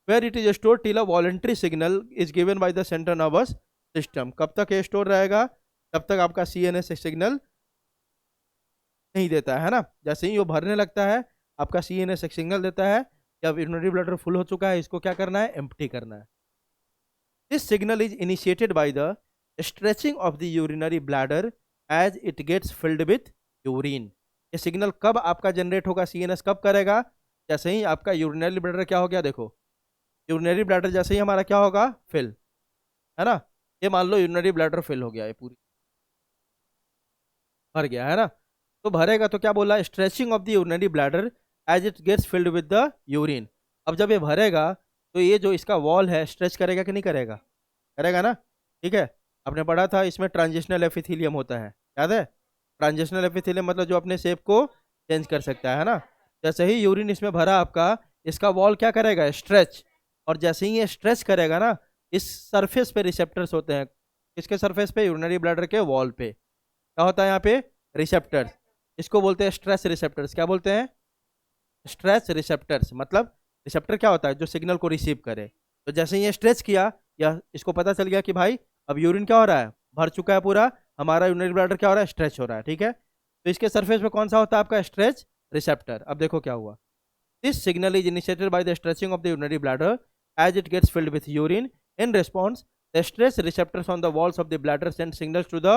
where it is store till a voluntary signal is given by the central nervous system, कब तक ये स्टोर रहेगा, तब तक आपका सीएनएस सिग्नल नहीं देता है ना, जैसे ही वो भरने लगता है आपका सीएनएस सिग्नल देता है कि अब यूरिनरी ब्लैडर फुल हो चुका है, इसको क्या करना है, एम्प्टी करना है। This signal is initiated by the stretching of the urinary bladder as it gets filled with urine. ये सिग्नल कब आपका जनरेट होगा, सीएनएस कब करेगा, जैसे ही आपका यूरिनरी ब्लैडर क्या हो गया, देखो यूरिनरी ब्लैडर जैसे ही हमारा क्या होगा, फिल, है ना, ये मान लो यूरिनरी ब्लैडर फिल हो गया, ये पूरी भर गया है ना, तो भरेगा तो क्या बोला, stretching of the urinary bladder as it gets filled with the urine. अब जब ये भरेगा तो ये जो इसका वॉल है स्ट्रेच करेगा कि नहीं करेगा, करेगा ना, ठीक है, आपने पढ़ा था इसमें ट्रांजिशनल एपिथेलियम होता है, याद है, ट्रांजिशनल एपिथेलियम मतलब जो अपने शेप को चेंज कर सकता है ना, जैसे ही यूरिन इसमें भरा आपका, इसका वॉल क्या करेगा, स्ट्रेच, और जैसे ही ये स्ट्रेच करेगा ना, इस सरफेस पे रिसेप्टर्स होते हैं, किसके सरफेस पे, यूरिनरी ब्लैडर के वॉल पे क्या होता है, यहाँ पे रिसेप्टर्स, इसको बोलते हैं स्ट्रेस रिसेप्टर्स, क्या बोलते हैं, स्ट्रेस रिसेप्टर्स, मतलब रिसेप्टर क्या होता है, जो सिग्नल को रिसीव करे, तो जैसे ही ये स्ट्रेच किया या इसको पता चल गया कि भाई अब यूरिन क्या हो रहा है, भर चुका है पूरा, हमारा यूरिनरी ब्लैडर क्या हो रहा है, स्ट्रेच हो रहा है, ठीक है, तो इसके सरफेस पे कौन सा होता है आपका, स्ट्रेच रिसेप्टर। अब देखो क्या हुआ, this signal is initiated by the stretching of the urinary bladder as it gets filled with urine, in response the stress receptors on the walls of the bladder send signals to the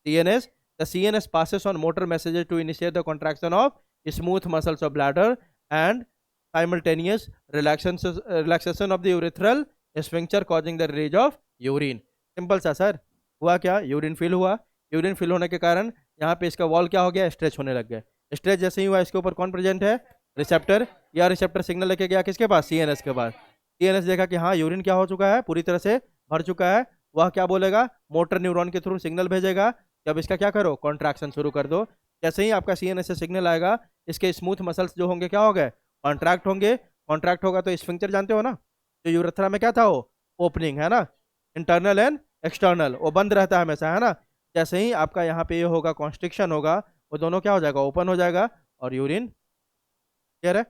CNS. The CNS passes on motor messages to initiate the contraction of smooth muscles of bladder and simultaneous relaxation of the urethral sphincter causing the release of urine. Simple सा सर, हुआ क्या, यूरिन फिल हुआ, यूरिन फिल होने के कारण यहाँ पे इसका वॉल क्या हो गया, स्ट्रेच होने लग गया, स्ट्रेच जैसे ही हुआ इसके ऊपर कौन प्रेजेंट है, रिसेप्टर, या रिसेप्टर सिग्नल लेके गया किसके पास, सीएनएस के पास, सीएनएस देखा कि हाँ यूरिन क्या हो चुका है, पूरी तरह से भर चुका है, वह क्या बोलेगा, मोटर न्यूरॉन के थ्रू सिग्नल भेजेगा कि अब इसका क्या करो, कॉन्ट्रैक्शन शुरू कर दो, जैसे ही आपका सीएनएस से सिग्नल आएगा, इसके स्मूथ मसल्स जो होंगे क्या हो गए, कॉन्ट्रैक्ट होंगे, कॉन्ट्रैक्ट होगा तो स्फिंक्टर जानते हो ना, जो यूरेथ्रा में क्या था वो ओपनिंग है ना, इंटरनल एंड एक्सटर्नल, वो बंद रहता है हमेशा, है ना, जैसे ही आपका यहाँ पे ये होगा कॉन्स्ट्रिक्शन होगा, वो दोनों क्या हो जाएगा, ओपन हो जाएगा और यूरिन क्लियर है।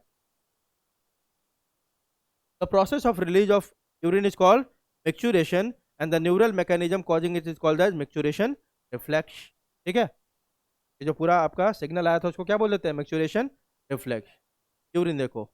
The process of release of urine is called micturition and the neural mechanism causing it is called as micturition reflex, ठीक है, ये जो पूरा आपका सिग्नल आया था उसको क्या बोल देते हैं, micturition reflex। यूरिन देखो,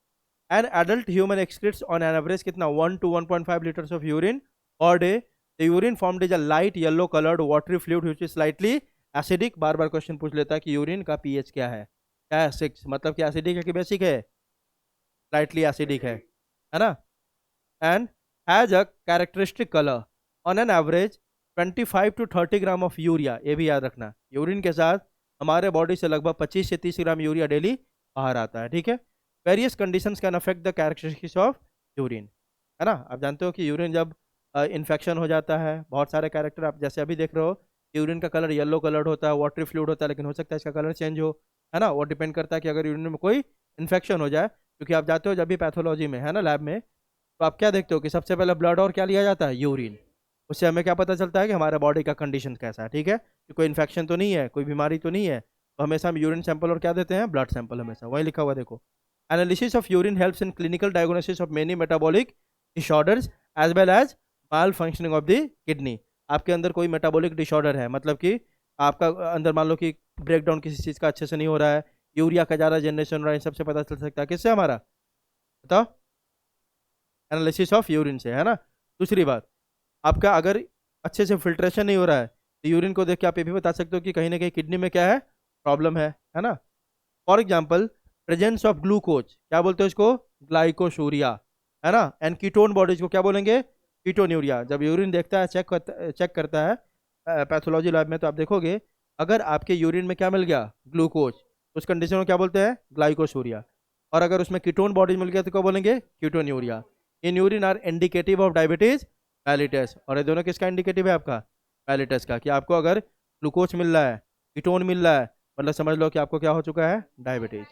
an adult human excretes on an average कितना 1 to 1.5 litres of urine per day, the urine formed is a light yellow coloured watery fluid which is slightly acidic, bar bar question पूछ लेता है कि यूरिन का पीएच क्या है 6, मतलब कि एसिडिक है कि बेसिक है, स्लाइटली एसिडिक है ना, and has a characteristic color on an average 25 to 30 gram of urea, ये भी याद रखना, यूरिन के साथ हमारे बॉडी से लगभग 25 से 30 ग्राम यूरिया डेली बाहर आता है, ठीक है, various conditions can affect the characteristics of urine, है ना, आप जानते हो कि यूरिन जब इन्फेक्शन हो जाता है, बहुत सारे कैरेक्टर आप जैसे अभी देख रहे हो, यूरिन का कलर येलो कलर्ड होता है, वाटरी फ्लूइड होता है, लेकिन हो सकता है इसका कलर चेंज हो, है ना, वो डिपेंड करता है कि अगर यूरिन में कोई इन्फेक्शन हो जाए, क्योंकि आप जाते हो जब भी पैथोलॉजी में, है ना, लैब में, तो आप क्या देखते हो कि सबसे पहले ब्लड और क्या लिया जाता है, यूरिन, उससे हमें क्या पता चलता है कि हमारे बॉडी का कंडीशन कैसा है, ठीक है, कि कोई इन्फेक्शन तो नहीं है, कोई बीमारी तो नहीं है, तो हमेशा हम यूरिन सैंपल और क्या देते हैं, ब्लड सैंपल, हमेशा वही लिखा हुआ देखो। Analysis of urine helps in clinical diagnosis of many metabolic disorders as well as malfunctioning of the kidney, आपके अंदर कोई मेटाबॉलिक डिसऑर्डर है, मतलब कि आपका अंदर मान लो कि ब्रेक डाउन किसी चीज़ का अच्छे से नहीं हो रहा है, यूरिया का ज़्यादा जनरेशन हो रहा है, इन सबसे पता चल सकता है, किससे, हमारा बताओ, एनालिसिस ऑफ यूरिन से, है ना। दूसरी बात, आपका अगर अच्छे से फिल्ट्रेशन नहीं हो रहा है तो यूरिन को देख के आप ये भी बता सकते हो कि कहीं ना कहीं किडनी में क्या है, प्रॉब्लम है ना। For example presence of glucose, क्या बोलते हो इसको, ग्लाइकोशूरिया, है ना, एंड कीटोन बॉडीज को क्या बोलेंगे, कीटोन्यूरिया, जब यूरिन देखता है, चेक करता है पैथोलॉजी लैब में, तो आप देखोगे अगर आपके यूरिन में क्या मिल गया, ग्लूकोज, उस कंडीशन को क्या बोलते हैं, ग्लाइकोसूरिया। और अगर उसमें कीटोन बॉडी मिल गया तो क्या बोलेंगे, ketonuria. In urine are indicative of diabetes mellitus. और ये दोनों किसका इंडिकेटिव है, आपका मेलिटस का, कि आपको अगर ग्लूकोज मिल रहा है, कीटोन मिल रहा है, मतलब समझ लो कि आपको क्या हो चुका है, diabetes.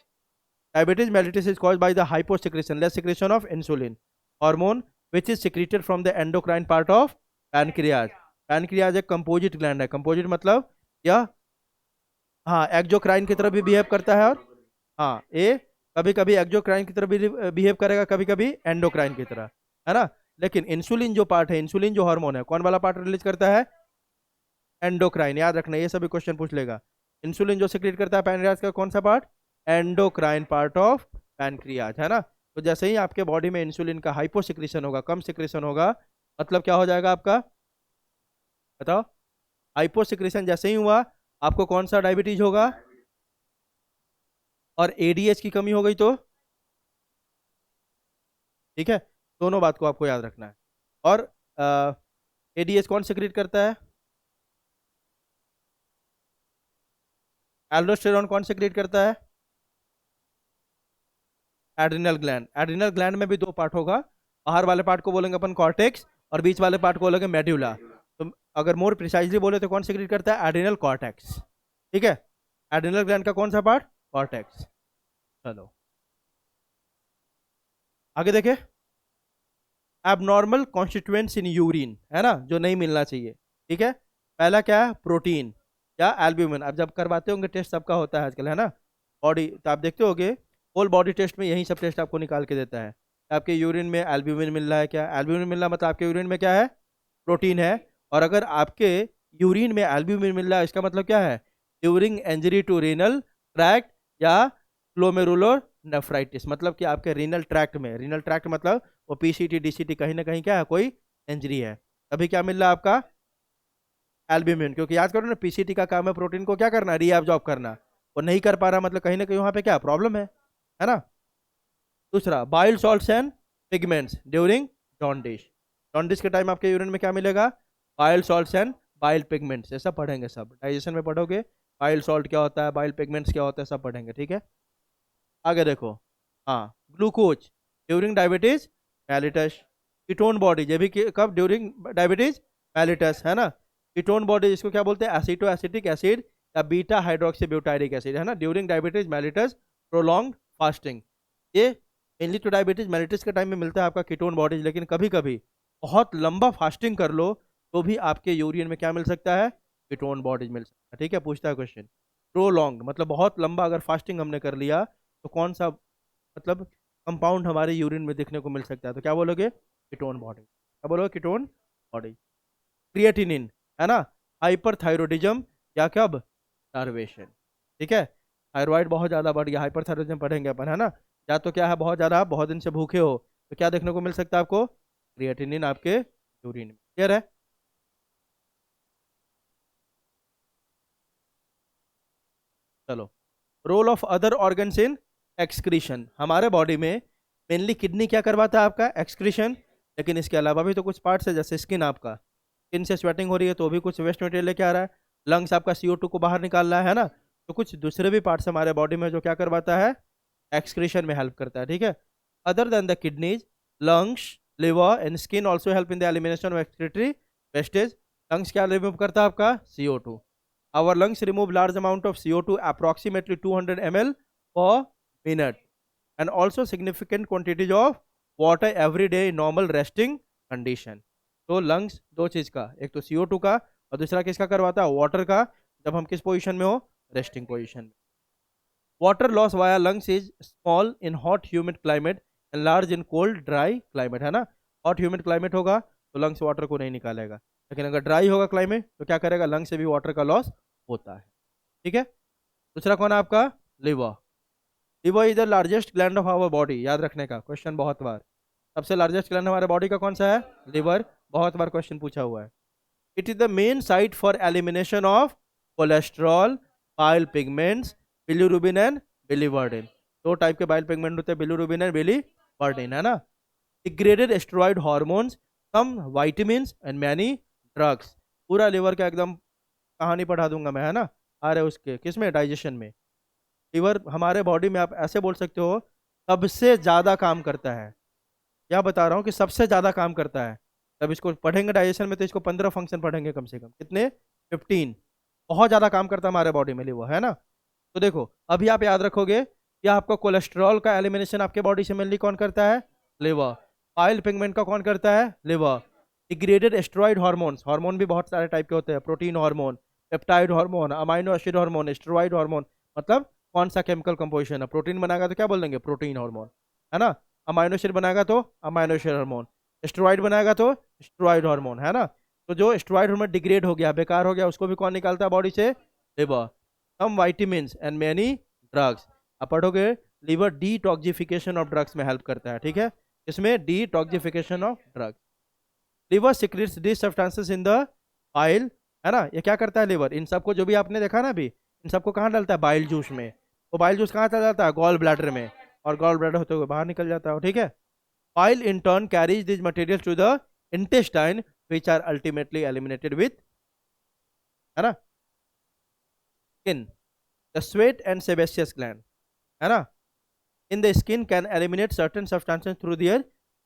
Diabetes mellitus is caused by the hyposecretion, less secretion of insulin hormone, which is secreted from the endocrine part of pancreas. Pancreas एक composite gland है, composite मतलब यह, हाँ, एक्जोक्राइन की तरह भी बिहेव करता है, और हाँ, ये कभी कभी एक्जोक्राइन की तरह भी बिहेव करेगा, कभी कभी एंडोक्राइन की तरह, है ना। लेकिन इंसुलिन जो पार्ट है, इंसुलिन जो हार्मोन है, कौन वाला पार्ट रिलीज करता है, एंडोक्राइन। याद रखना, ये सभी क्वेश्चन पूछ लेगा। इंसुलिन जो सिक्रेट करता है पैनक्रियाज का, कौन सा part, endocrine part of pancreas, है ना। तो जैसे ही आपके बॉडी में इंसुलिन का हाइपो सिक्रेशन होगा, कम सिक्रेशन होगा, मतलब क्या हो जाएगा आपका, बताओ, हाइपो सिक्रेशन जैसे ही हुआ, आपको कौन सा डायबिटीज होगा, और एडीएच की कमी हो गई तो, ठीक है, दोनों बात को आपको याद रखना है। और एडीएच कौन सिक्रेट करता है, एल्डोस्टेरोन कौन सिक्रेट करता है, एड्रिनल ग्लैंड। एड्रिनल ग्लैंड में भी दो पार्ट होगा, बाहर वाले पार्ट को बोलेंगे अपन कॉर्टेक्स, और बीच वाले पार्ट को बोलेंगे मेड्यूला। तो अगर मोर प्रिसाइजली बोले तो कौन सिक्रेट करता है, एड्रिनल कॉर्टेक्स, ठीक है। एड्रिनल ग्लैंड का कौन सा पार्ट, कॉर्टेक्स। चलो आगे देखे, एबनॉर्मल कॉन्स्टिट्यूएंट्स इन यूरिन, है ना, जो नहीं मिलना चाहिए, ठीक है। पहला क्या है, प्रोटीन या एल्ब्यूमिन। अब जब करवाते होंगे टेस्ट, सबका होता है आजकल, है ना, बॉडी, तो आप देखते होगे होल बॉडी टेस्ट में यही सब टेस्ट आपको निकाल के देता है। आपके यूरिन में एल्ब्यूमिन मिल रहा है क्या, एल्ब्यूमिन मिल रहा मतलब आपके यूरिन में क्या है, प्रोटीन है। और अगर आपके यूरिन में एल्ब्यूमिन मिल रहा है, इसका मतलब क्या है, during injury to renal tract या ग्लोमेरुलर नेफ्राइटिस, मतलब कि आपके रीनल ट्रैक्ट में, रीनल ट्रैक्ट मतलब वो पीसीटी डीसीटी, कहीं ना कहीं क्या है, कोई इंजरी है, तभी क्या मिल रहा है आपका, एल्ब्यूमिन। क्योंकि याद करो ना, पीसीटी का काम है प्रोटीन को क्या करना, रीअब्जॉर्ब करना, वो नहीं कर पा रहा, मतलब कहीं ना कहीं वहां पे क्या प्रॉब्लम है ना। दूसरा, bile salts and pigments during jaundice. Jaundice के टाइम आपके यूरिन में क्या मिलेगा, bile salts and bile pigments, ऐसा पढ़ेंगे सब, डाइजेशन में पढ़ोगे, बाइल सॉल्ट क्या होता है, बाइल पिगमेंट्स क्या होता है, सब पढ़ेंगे, ठीक है। आगे देखो, हाँ, glucose during diabetes mellitus. Ketone body, ये भी कब, ड्यूरिंग डायबिटीज मेलिटस, है ना। कीटोन बॉडी इसको क्या बोलते हैं, एसिटो एसिटिक एसिड या बीटा हाइड्रोक्सी ब्यूटारिक एसिड, है ना, during diabetes mellitus, prolonged fasting. ये मेनली तो डायबिटीज मेलिटस के टाइम में मिलता है आपका कीटोन बॉडीज, लेकिन कभी कभी बहुत लंबा फास्टिंग कर लो तो भी आपके यूरिन में क्या मिल सकता है, कीटोन बॉडीज मिल सकता है, ठीक है। पूछता है क्वेश्चन, प्रोलॉन्ग्ड मतलब बहुत लंबा अगर फास्टिंग हमने कर लिया, तो कौन सा मतलब कंपाउंड हमारे यूरिन में देखने को मिल सकता है, तो क्या बोलोगे, कीटोन बॉडी, क्या बोलोगे, कीटोन बॉडी। क्रिएटिनिन, है ना, हाइपरथायरोडिज्म या कब, स्टार्वेशन, ठीक है। थायराइड बहुत ज़्यादा बढ़ गया, हाइपरथायरोडिज्म पढ़ेंगे अपन, है ना। या तो क्या है, बहुत ज़्यादा आप बहुत दिन से भूखे हो, तो क्या देखने को मिल सकता है आपको, क्रिएटिनिन आपके यूरिन में, क्लियर है। चलो, role of other organs in excretion. हमारे बॉडी में मेनली किडनी क्या करवाता है, आपका एक्सक्रीशन, लेकिन इसके अलावा भी तो कुछ पार्ट्स है, जैसे स्किन, आपका स्किन से स्वेटिंग हो रही है तो भी कुछ वेस्ट मटेरियल लेके आ रहा है, लंग्स आपका CO2 को बाहर निकाल रहा है ना। तो कुछ दूसरे भी पार्ट्स हमारे बॉडी में जो क्या करवाता है, एक्सक्रीशन में हेल्प करता है, ठीक है। Other than the kidneys, lungs, liver and skin also help in the elimination of excretory wastage. Lungs क्या रिमूव करता है आपका, CO2। Our lungs remove large amount of CO2, approximately 200 ml per minute, and also significant quantities of water every day in normal resting condition. तो lungs दो चीज का, एक तो CO2 का और दूसरा किसका करवाता है, वाटर का, जब हम किस पोजीशन में हो, रेस्टिंग पोजीशन में। Water loss via lungs is small in hot humid climate and large in cold dry climate, है ना। हॉट ह्यूमिड क्लाइमेट होगा तो लंग्स वाटर को नहीं निकालेगा, लेकिन अगर ड्राई होगा क्लाइमेट तो क्या करेगा, लंग से भी वाटर का लॉस होता है, ठीक है। दूसरा कौन है आपका, liver. Liver is the largest gland of our body, याद रखने का, क्वेश्चन बहुत बार, सबसे लार्जेस्ट ग्लैंड हमारे बॉडी का कौन सा है, लिवर, बहुत बार क्वेश्चन पूछा हुआ है। It is the main site for elimination of cholesterol, bile pigments, bilirubin and biliverdin. दो टाइप के बाइल पिगमेंट होते हैं, बिलीरुबिन एंड बिलीवर्डिन, है ना। Degraded steroid hormones, some vitamins and many drugs. पूरा लिवर का एकदम कहानी पढ़ा दूंगा मैं, है ना। आ रहे उसके किस में, डाइजेशन में। लिवर हमारे बॉडी में आप ऐसे बोल सकते हो सबसे ज़्यादा काम करता है। क्या बता रहा हूँ कि सबसे ज़्यादा काम करता है। तब इसको पढ़ेंगे डाइजेशन में तो इसको 15 फंक्शन पढ़ेंगे कम से कम, कितने, 15। बहुत ज़्यादा काम करता है हमारे बॉडी में लिवर, है ना। तो देखो अभी आप याद रखोगे कि आपको कोलेस्ट्रॉल का एलिमिनेशन आपके बॉडी से मेनली कौन करता है, लिवर। पाइल पिगमेंट का कौन करता है, liver. Degraded steroid hormones, hormone भी बहुत सारे टाइप के होते हैं, protein hormone, peptide hormone, amino acid hormone, steroid hormone. मतलब कौन सा केमिकल कंपोजिशन है, प्रोटीन बनाएगा तो क्या बोल देंगे, प्रोटीन हार्मोन, है ना। अमाइनो एसिड बनाएगा तो अमाइनो एसिड हार्मोन, स्टेरॉइड बनाएगा तो स्टेरॉइड हार्मोन, है ना। तो जो स्टेरॉइड हार्मोन डिग्रेड हो गया, बेकार हो गया, उसको भी कौन निकालता है बॉडी से, liver. Some vitamins and many drugs. आप पढ़ोगे लिवर डिटॉक्सिफिकेशन ऑफ ड्रग्स में हेल्प करता है, ठीक है। इसमें detoxification of drugs. Liver secretes this substances in the bile, है ना। ये क्या करता है लिवर, इन सबको जो भी आपने देखा ना अभी, इन सबको कहाँ डालता है, बाइल जूस में। वो बाइल जूस कहाँ चला जाता है, गॉल ब्लैडर में, और गॉल ब्लैडर होते हुए बाहर निकल जाता है, ठीक है। Bile in turn carries this material to the intestine which are ultimately eliminated with, है ना, skin, the sweat and sebaceous gland, है ना। in the skin can eliminate certain substances through their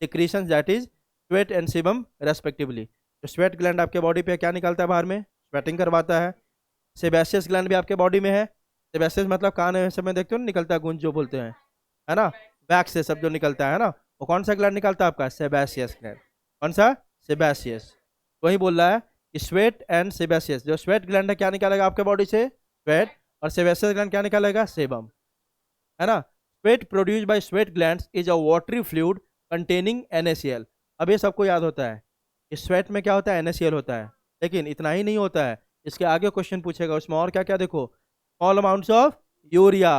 secretions, that is sweat and sebum respectively। तो स्वेट ग्लैंड आपके बॉडी पे क्या निकलता है बाहर में, स्वेटिंग करवाता है। सेबेसियस ग्लैंड भी आपके बॉडी में है। सेबेसियस मतलब कान है समय देखते हो ना, निकलता है गूंज जो बोलते हैं, है ना। वैक्स से सब जो निकलता है ना, वो कौन सा ग्लैंड निकलता है आपका, सेबेसियस ग्लैंड। कौन सा, सेबेसियस। वही बोल रहा है कि स्वेट एंड सेबेसियस, जो स्वेट ग्लैंड है क्या निकालेगा आपके बॉडी से, स्वेट। और सेबेसियस ग्लैंड क्या निकालेगा, सेबम, है ना। Sweat produce by sweat glands is a watery fluid containing NaCl। अब ये सबको याद होता है कि स्वेट में क्या होता है, NaCl होता है। लेकिन इतना ही नहीं होता है, इसके आगे क्वेश्चन पूछेगा उसमें और क्या क्या, देखो small amounts of urea,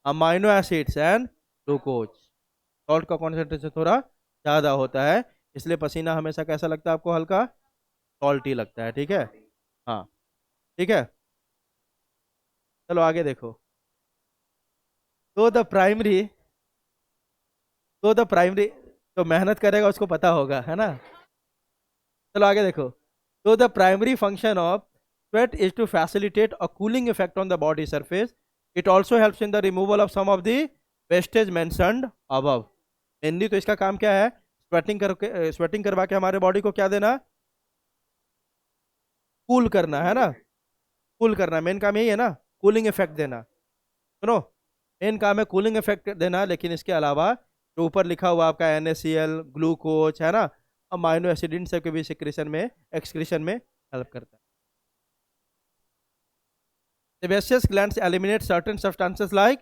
amino acids and glucose. Salt का कॉन्सेंट्रेशन थोड़ा ज़्यादा होता है, इसलिए पसीना हमेशा कैसा लगता है आपको, हल्का सॉल्टी लगता है, ठीक है। हाँ, ठीक है। चलो आगे देखो। तो द प्राइमरी, तो मेहनत करेगा उसको पता होगा, है ना। चलो आगे देखो। तो the primary function of sweat is to facilitate a cooling effect on the body surface. It also helps in the removal of some of the wastage mentioned above. Mainly तो इसका काम क्या है, स्वेटिंग करके, स्वेटिंग करवा के हमारे बॉडी को क्या देना, कूल करना, है ना। कूल करना मेन काम यही है ना, कूलिंग इफेक्ट देना। सुनो, मेन काम है कूलिंग इफेक्ट देना, लेकिन इसके अलावा जो ऊपर लिखा हुआ आपका NaCl, ग्लूकोज, है ना, अमाइनो एसिड, इन सब के भी सिक्रेशन में, एक्सक्रीशन में हेल्प करता है। Sebaceous glands eliminate certain substances like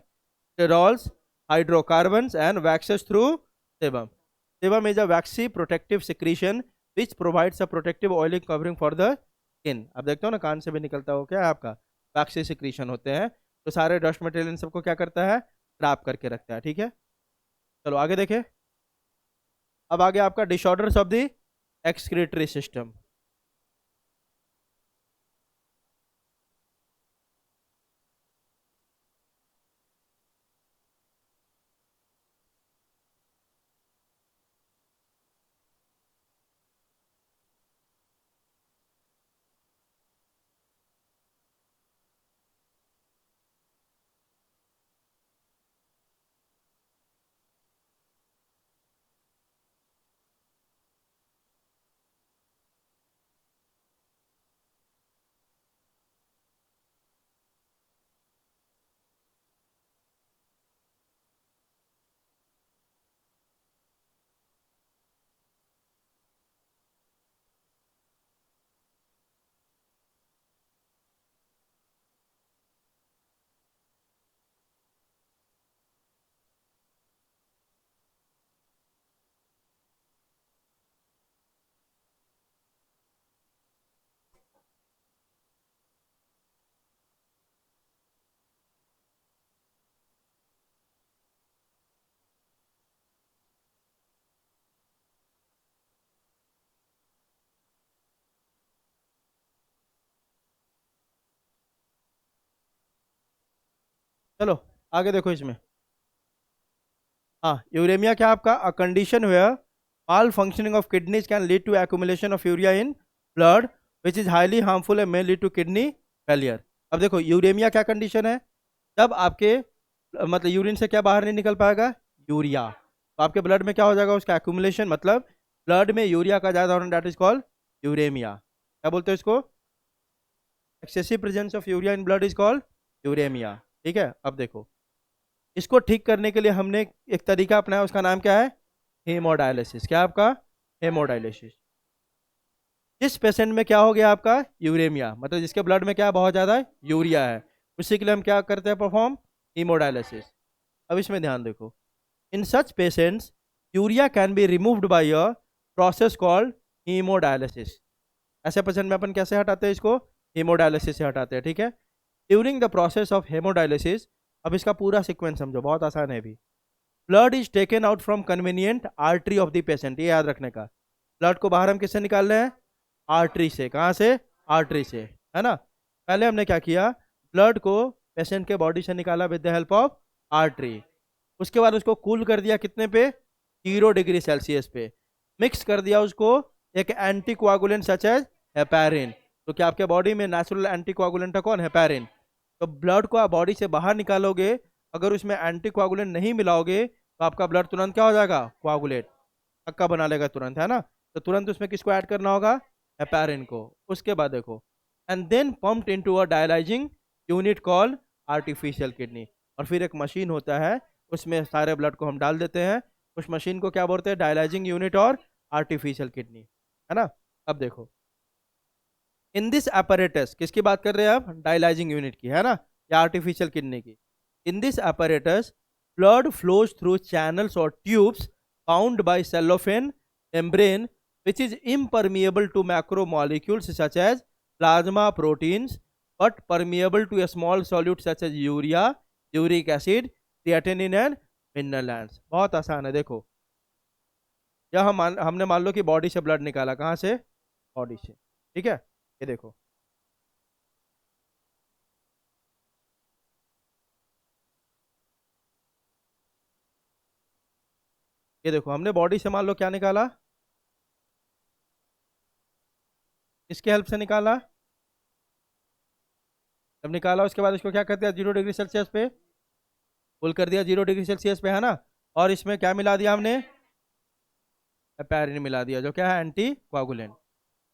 sterols, hydrocarbons, and waxes through sebum. Sebum is a waxy protective secretion which provides a protective oily covering for the skin। अब देखते हो ना, कान से भी निकलता हो क्या है आपका, वैक्सी सिक्रीशन होते हैं। तो सारे डस्ट मटेरियल इन सबको क्या करता है, ट्रैप करके रखता है, ठीक है। चलो आगे देखें। अब आगे आपका disorders of the excretory system. चलो आगे देखो इसमें। हाँ, यूरेमिया क्या आपका, a condition where malfunctioning of kidneys can lead to accumulation of urea in blood which is highly harmful and may lead to kidney failure. अब देखो यूरेमिया क्या कंडीशन है, जब आपके मतलब यूरिन से क्या बाहर नहीं निकल पाएगा, यूरिया, तो आपके ब्लड में क्या हो जाएगा, उसका एक्यूमुलेशन, मतलब ब्लड में यूरिया का ज्यादा होना, दैट इज कॉल्ड यूरेमिया. क्या बोलते हैं इसको, excessive presence of urea in blood is called uremia. ठीक है. अब देखो इसको ठीक करने के लिए हमने एक तरीका अपनाया, उसका नाम क्या है, हेमोडायलिसिस. क्या आपका, हेमोडायलिसिस. इस पेशेंट में क्या हो गया आपका, यूरेमिया, मतलब जिसके ब्लड में क्या बहुत ज़्यादा यूरिया है, उसी के लिए हम क्या करते हैं, परफॉर्म हेमोडायलिसिस. अब इसमें ध्यान देखो, in such patients urea can be removed by a process called haemodialysis. ऐसे पेशेंट में अपन कैसे हटाते हैं इसको, हेमोडायलिसिस से हटाते हैं. ठीक है. During the process of hemodialysis, अब इसका पूरा सीक्वेंस समझो, बहुत आसान है भी. Blood is taken out from convenient artery of the patient, ये याद रखने का. ब्लड को बाहर हम किससे निकाल रहे हैं, आर्टरी से. कहाँ से, आर्टरी से, है ना. पहले हमने क्या किया, ब्लड को पेशेंट के बॉडी से निकाला with the help of artery. उसके बाद उसको कूल कर दिया कितने पे, 0 डिग्री सेल्सियस पे. मिक्स कर दिया उसको एक anticoagulant such as heparin. तो क्या आपके बॉडी में नेचुरल एंटी कोआगुलेंट है कौन, हेपारिन. तो ब्लड को आप बॉडी से बाहर निकालोगे, अगर उसमें एंटी कोआगुलेंट नहीं मिलाओगे तो आपका ब्लड तुरंत क्या हो जाएगा, कोआगुलेट, पक्का बना लेगा तुरंत, है ना. तो तुरंत उसमें किसको ऐड करना होगा, हेपारिन को. उसके बाद देखो, and then pumped into a dialysing unit called artificial kidney. और फिर एक मशीन होता है, उसमें सारे ब्लड को हम डाल देते हैं. उस मशीन को क्या बोलते हैं, डायलाइजिंग यूनिट और आर्टिफिशियल किडनी, है ना. अब देखो इन दिस apparatus, किसकी बात कर रहे हैं आप, डायलाइजिंग यूनिट की, है ना, या आर्टिफिशियल किडनी की. In this apparatus blood flows through channels or tubes bound by cellophane membrane which is impermeable to macromolecules such as plasma proteins but permeable to a small solute such as urea, uric acid, creatinine and minerals. बहुत आसान है. देखो यह हमने मान लो कि बॉडी से ब्लड निकाला, कहाँ से, बॉडी से. ठीक है. ये देखो ये देखो हमने बॉडी से मान लो क्या निकाला, इसके हेल्प से निकाला. जब निकाला उसके बाद इसको क्या कर दिया, 0 डिग्री सेल्सियस पे कूल कर दिया, 0 डिग्री सेल्सियस पे, है ना. और इसमें क्या मिला दिया हमने, हेपारिन मिला दिया, जो क्या है एंटी कोआगुलेंट.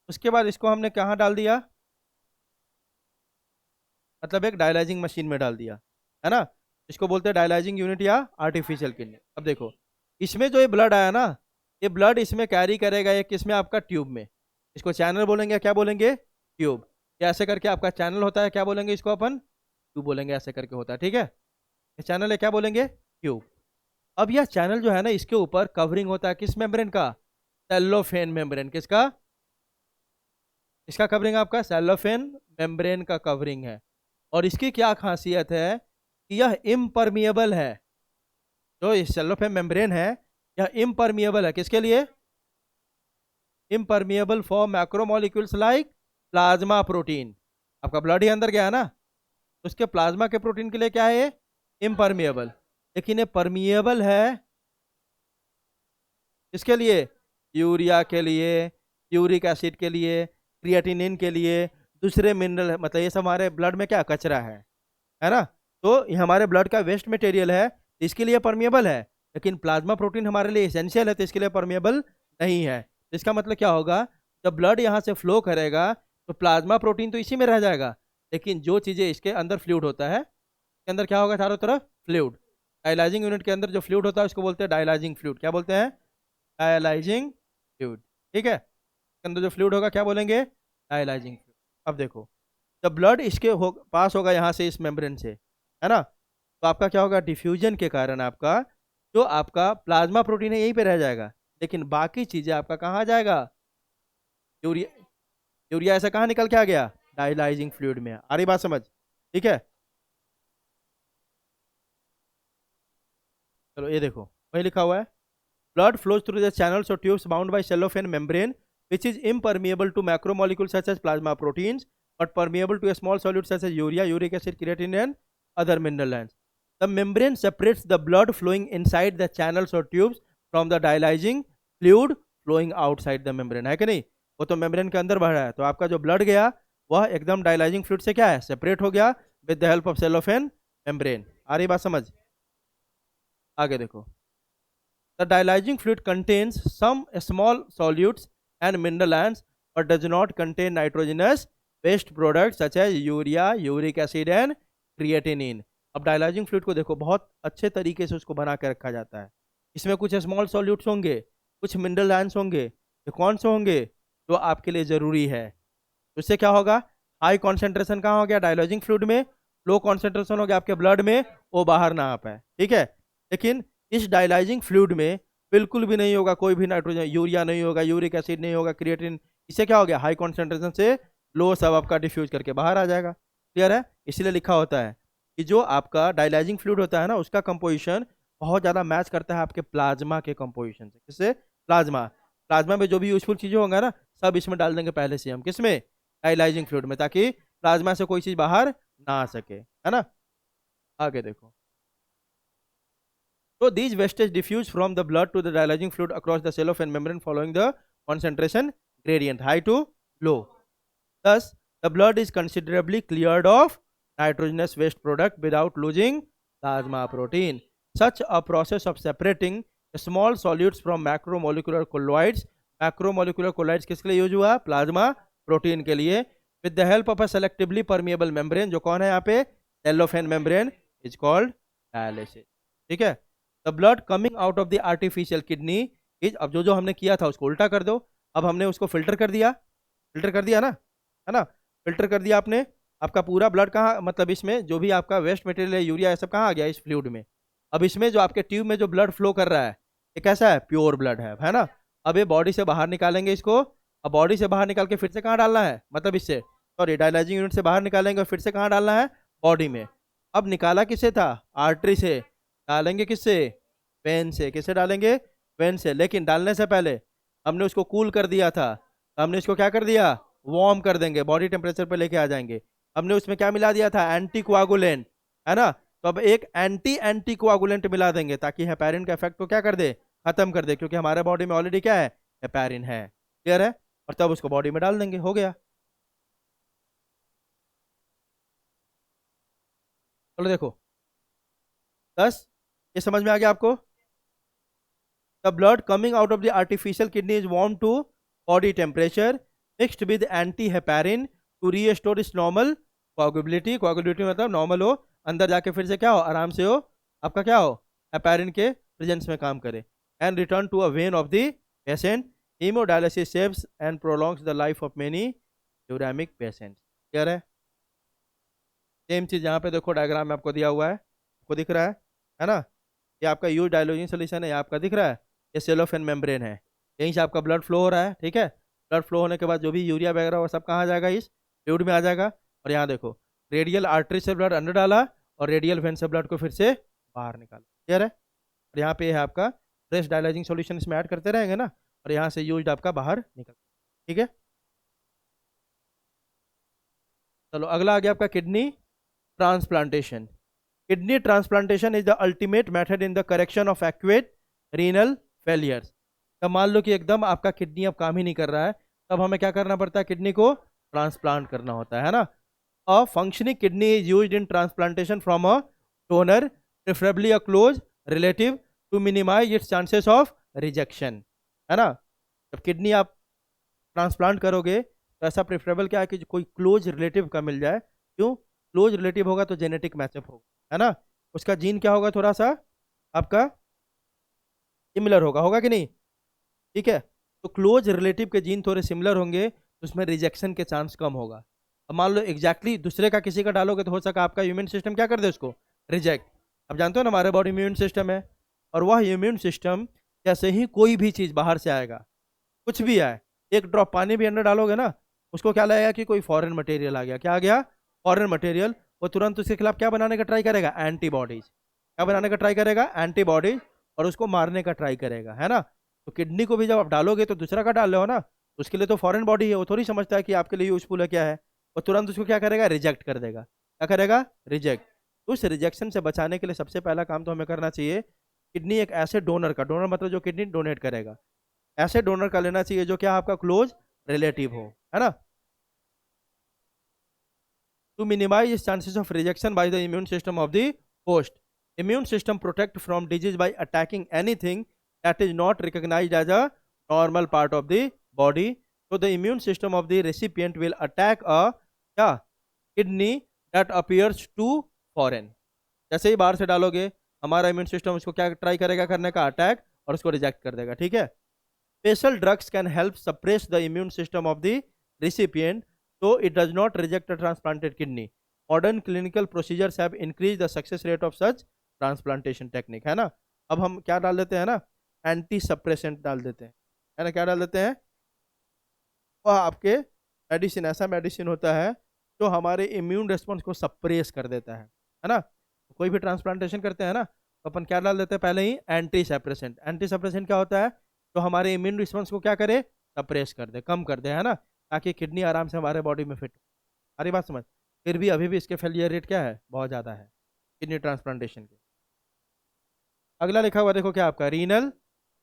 उसके बाद इसको हमने कहाँ डाल दिया, मतलब एक डायलाइजिंग मशीन में डाल दिया, है ना. इसको बोलते हैं डायलाइजिंग यूनिट या आर्टिफिशियल किडनी. अब देखो इसमें जो ये ब्लड आया ना, ये ब्लड इसमें कैरी करेगा एक किसमें, आपका ट्यूब में. इसको चैनल बोलेंगे, क्या बोलेंगे, ट्यूब. ये ऐसे करके आपका चैनल होता है, क्या बोलेंगे इसको अपन, ट्यूब बोलेंगे, ऐसे करके होता है. ठीक है. ये चैनल है, क्या बोलेंगे, ट्यूब. अब यह चैनल जो है ना, इसके ऊपर कवरिंग होता है किस मेम्ब्रेन का, सेलोफेन मेम्ब्रेन. किसका, इसका कवरिंग आपका सेलोफेन मेम्ब्रेन का कवरिंग है. और इसकी क्या खासियत है कि यह इम्परमिएबल है. जो सेलोफेन मेम्ब्रेन है यह इम्परमिएबल है, किसके लिए, impermeable for macromolecules like plasma protein. आपका ब्लड ही अंदर गया ना, तो उसके प्लाज्मा के प्रोटीन के लिए क्या है, इम्परमिएबल. लेकिन ये परमिएबल है इसके लिए, यूरिया के लिए, यूरिक एसिड के लिए, क्रिएटिनिन के लिए, दूसरे मिनरल, मतलब ये सब हमारे ब्लड में क्या कचरा है ना. तो ये हमारे ब्लड का वेस्ट मटेरियल है, इसके लिए परमिएबल है. लेकिन प्लाज्मा प्रोटीन हमारे लिए एसेंशियल है, तो इसके लिए परमिएबल नहीं है. इसका मतलब क्या होगा, जब ब्लड यहाँ से फ्लो करेगा तो प्लाज्मा प्रोटीन तो इसी में रह जाएगा, लेकिन जो चीज़ें इसके अंदर फ्लूइड होता है, इसके अंदर क्या होगा, चारों तरफ फ्लूइड. डायलाइजिंग यूनिट के अंदर जो फ्लूइड होता है उसको बोलते हैं डायलाइजिंग फ्लूइड. क्या बोलते हैं, डायलाइजिंग फ्लूइड. ठीक है. इसके अंदर जो फ्लूइड होगा क्या बोलेंगे, डायलाइजिंग फ्लूइड. अब देखो जब ब्लड इसके पास होगा यहाँ से, इस मेम्ब्रेन से, है ना, तो आपका क्या होगा, डिफ्यूजन के कारण आपका जो आपका प्लाज्मा प्रोटीन है यहीं पे रह जाएगा, लेकिन बाकी चीज़ें आपका कहाँ आ जाएगा, यूरिया. यूरिया ऐसा कहाँ निकल के आ गया, डायलाइजिंग फ्लूइड में. आ रही बात समझ. ठीक है. चलो ये देखो वही लिखा हुआ है, blood flows through the channels और tubes bound by cellophane membrane which is impermeable to macromolecules such as plasma proteins but permeable to a small solute such as urea, uric acid, creatinine and other minerals. The membrane separates the blood flowing inside the channels or tubes from the dialyzing fluid flowing outside the membrane, है कि नहीं? वो तो मेम्ब्रेन के अंदर बह रहा है, तो आपका जो ब्लड गया वह एकदम डायलाइजिंग फ्लूइड से क्या है, सेपरेट हो गया with the help of cellophane membrane. आ रही बात समझ? आगे देखो, the dialysing fluid contains some small solutes and mineral ions but does not contain nitrogenous waste products such as urea, uric acid and creatinine. अब डायलाइजिंग फ्लूइड को देखो बहुत अच्छे तरीके से उसको बना के रखा जाता है। इसमें कुछ स्मॉल सॉल्यूट्स होंगे, कुछ मिनरल आयंस होंगे, ये कौन से होंगे जो आपके लिए जरूरी है। तो इससे क्या होगा, हाई कॉन्सेंट्रेशन कहाँ हो गया, डायलाइजिंग फ्लूइड में, लो कॉन्सेंट्रेशन हो गया आपके ब्लड में, वो बाहर ना आ पाए, ठीक है। लेकिन इस डायलाइजिंग फ्लूइड में बिल्कुल भी नहीं होगा कोई भी नाइट्रोजन, यूरिया नहीं होगा, यूरिक एसिड नहीं होगा, क्रिएटिन, इससे क्या हो गया, हाई कॉन्सेंट्रेशन से लो सब आपका डिफ्यूज करके बाहर आ जाएगा। क्लियर है? इसलिए लिखा होता है कि जो आपका डायलाइजिंग फ्लूइड होता है ना, उसका कंपोजिशन बहुत ज़्यादा मैच करता है आपके प्लाज्मा के कंपोजिशन से। किससे? प्लाज्मा। प्लाज्मा में जो भी यूजफुल चीज़ें होंगे ना, सब इसमें डाल देंगे पहले से हम, किसमें, डायलाइजिंग फ्लूइड में, ताकि प्लाज्मा से कोई चीज़ बाहर ना आ सके, है ना। आगे देखो, so these wastage diffuse from the blood to the dialyzing fluid across the cellophane membrane following the concentration gradient, high to low. Thus, the blood is considerably cleared of nitrogenous waste product without losing plasma protein. Such a process of separating small solutes from macromolecular colloids, macromolecular colloids किसके लिए यूज हुआ, प्लाज्मा प्रोटीन के लिए, with the help of a selectively permeable membrane, जो कौन है यहाँ पे, cellophane membrane, is called dialysis, ठीक है। The blood coming out of the artificial kidney is, अब जो जो हमने किया था उसको उल्टा कर दो, अब हमने उसको फिल्टर कर दिया, फिल्टर कर दिया ना, है ना, फिल्टर कर दिया आपने, आपका पूरा ब्लड कहाँ, मतलब इसमें जो भी आपका वेस्ट मटेरियल है, यूरिया ये सब कहाँ आ गया, इस फ्लूइड में। अब इसमें जो आपके ट्यूब में जो ब्लड फ्लो कर रहा है, ये कैसा है, प्योर ब्लड है ना। अब ये बॉडी से बाहर निकालेंगे इसको, अब बॉडी से बाहर निकाल के फिर से कहाँ डालना है, मतलब इससे, सॉरी, डायलाइजिंग यूनिट से बाहर निकालेंगे और फिर से कहाँ डालना है, बॉडी में। अब निकाला किससे था, आर्टरी से, डालेंगे किससे, वेन से। किससे डालेंगे, वेन से। लेकिन डालने से पहले हमने उसको कूल कर दिया था, तो हमने इसको क्या कर दिया, वार्म कर देंगे, बॉडी टेम्परेचर पे लेके आ जाएंगे। हमने उसमें क्या मिला दिया था, एंटी कोआगुलेंट, है ना। तो अब एक एंटी कोआगुलेंट मिला देंगे ताकि हेपेरिन का इफेक्ट को क्या कर दे, खत्म कर दे, क्योंकि हमारे बॉडी में ऑलरेडी क्या है, हेपेरिन है। क्लियर है? और तब उसको बॉडी में डाल देंगे, हो गया। चलो देखो, 10, ये समझ में आ गया आपको। The blood coming out of the artificial kidney is warmed to body temperature mixed with anti-heparin to restore its normal coagulability. Coagulability मतलब नॉर्मल हो, अंदर जाके फिर से क्या हो, आराम से हो, आपका क्या हो, हेपेरिन के प्रेजेंस में काम करे, and return to a vein of the patient. Hemodialysis saves and prolongs the life of many uremic patients. Clear है? सेम चीज यहाँ पे देखो, डायग्राम में आपको दिया हुआ है, आपको दिख रहा है ना, ये आपका यूज डायलोजिंग सोल्यूशन है, ये आपका दिख रहा है, ये सेलोफेन मेम्ब्रेन है, यहीं से आपका ब्लड फ्लो हो रहा है, ठीक है। ब्लड फ्लो होने के बाद जो भी यूरिया वगैरह वो सब कहाँ आ जाएगा, इस फ्लूइड में आ जाएगा। और यहाँ देखो, रेडियल आर्टरी से ब्लड अंदर डाला और रेडियल वेन से ब्लड को फिर से बाहर निकाला। क्लियर है? और यहाँ पे है आपका फ्रेश डायलाइजिंग सोल्यूशन, इसमें ऐड करते रहेंगे ना, और यहाँ से यूज आपका बाहर निकल, ठीक है। चलो अगला आ गया आपका kidney transplantation. Kidney transplantation is the ultimate method in the correction of acute renal failures. तब मान लो कि एकदम आपका किडनी अब काम ही नहीं कर रहा है, तब हमें क्या करना पड़ता है, किडनी को ट्रांसप्लांट करना होता है ना। A functioning kidney is used in transplantation from a donor, preferably a close relative, to minimise its chances of rejection, है ना। जब किडनी आप ट्रांसप्लांट करोगे तो ऐसा प्रेफरेबल क्या है कि कोई क्लोज रिलेटिव का मिल जाए। क्यों? क्लोज रिलेटिव होगा तो जेनेटिक मैचअप होगा, है ना, उसका जीन क्या होगा, थोड़ा सा आपका सिमिलर होगा कि नहीं, ठीक है। तो क्लोज रिलेटिव के जीन थोड़े सिमिलर होंगे तो उसमें रिजेक्शन के चांस कम होगा। अब मान लो एग्जैक्टली दूसरे का किसी का डालोगे तो हो सका आपका इम्यून सिस्टम क्या कर दे, उसको रिजेक्ट। अब जानते हो ना, हमारे बॉडी में इम्यून सिस्टम है, और वह इम्यून सिस्टम जैसे ही कोई भी चीज़ बाहर से आएगा, कुछ भी आए, एक ड्रॉप पानी भी अंदर डालोगे ना, उसको क्या लगेगा कि कोई फॉरेन मटेरियल आ गया, क्या आ गया, फॉरेन मटेरियल, वो तुरंत उसके खिलाफ क्या बनाने का ट्राई करेगा, एंटीबॉडीज। क्या बनाने का ट्राई करेगा, एंटीबॉडीज, और उसको मारने का ट्राई करेगा, है ना। तो किडनी को भी जब आप डालोगे तो दूसरा का डाल रहे हो ना, तो उसके लिए तो फॉरेन बॉडी है, वो थोड़ी समझता है कि आपके लिए यूजफुल है क्या है, वो तुरंत उसको क्या करेगा, रिजेक्ट कर देगा। क्या करेगा, रिजेक्ट। उस रिजेक्शन से बचाने के लिए सबसे पहला काम तो हमें करना चाहिए, किडनी एक ऐसे डोनर का, डोनर मतलब जो किडनी डोनेट करेगा, ऐसे डोनर का लेना चाहिए जो क्या आपका क्लोज रिलेटिव हो, है ना। To minimize chances of rejection by the immune system of the host, immune system protect from disease by attacking anything that is not recognized as a normal part of the body. So the immune system of the recipient will attack a क्या kidney that appears too foreign. जैसे ही बाहर से डालोगे हमारा इम्यून सिस्टम उसको क्या ट्राई करेगा करने का, अटैक, और उसको रिजेक्ट कर देगा, ठीक है। Special drugs can help suppress the immune system of the recipient so it does not reject a transplanted kidney. Modern clinical procedures have increased the success rate of such transplantation technique, है ना। अब हम क्या डाल देते हैं ना, एंटी सप्रेसेंट डाल देते हैं, है ना। क्या डाल देते हैं, वह आपके मेडिसिन, ऐसा मेडिसिन होता है जो हमारे इम्यून रिस्पॉन्स को सप्रेस कर देता है ना। कोई भी ट्रांसप्लांटेशन करते हैं ना तो अपन क्या डाल देते हैं पहले ही, एंटी सप्रेसेंट। एंटी सप्रेसेंट क्या होता है, तो हमारे इम्यून रिस्पॉन्स को क्या करे, सप्रेस कर दे, कम कर दे, है ना, ताकि किडनी आराम से हमारे बॉडी में फिट हो। सारी बात समझ। फिर भी अभी भी इसके फेलियर रेट क्या है, बहुत ज़्यादा है किडनी ट्रांसप्लांटेशन के। अगला लिखा हुआ देखो क्या आपका, रीनल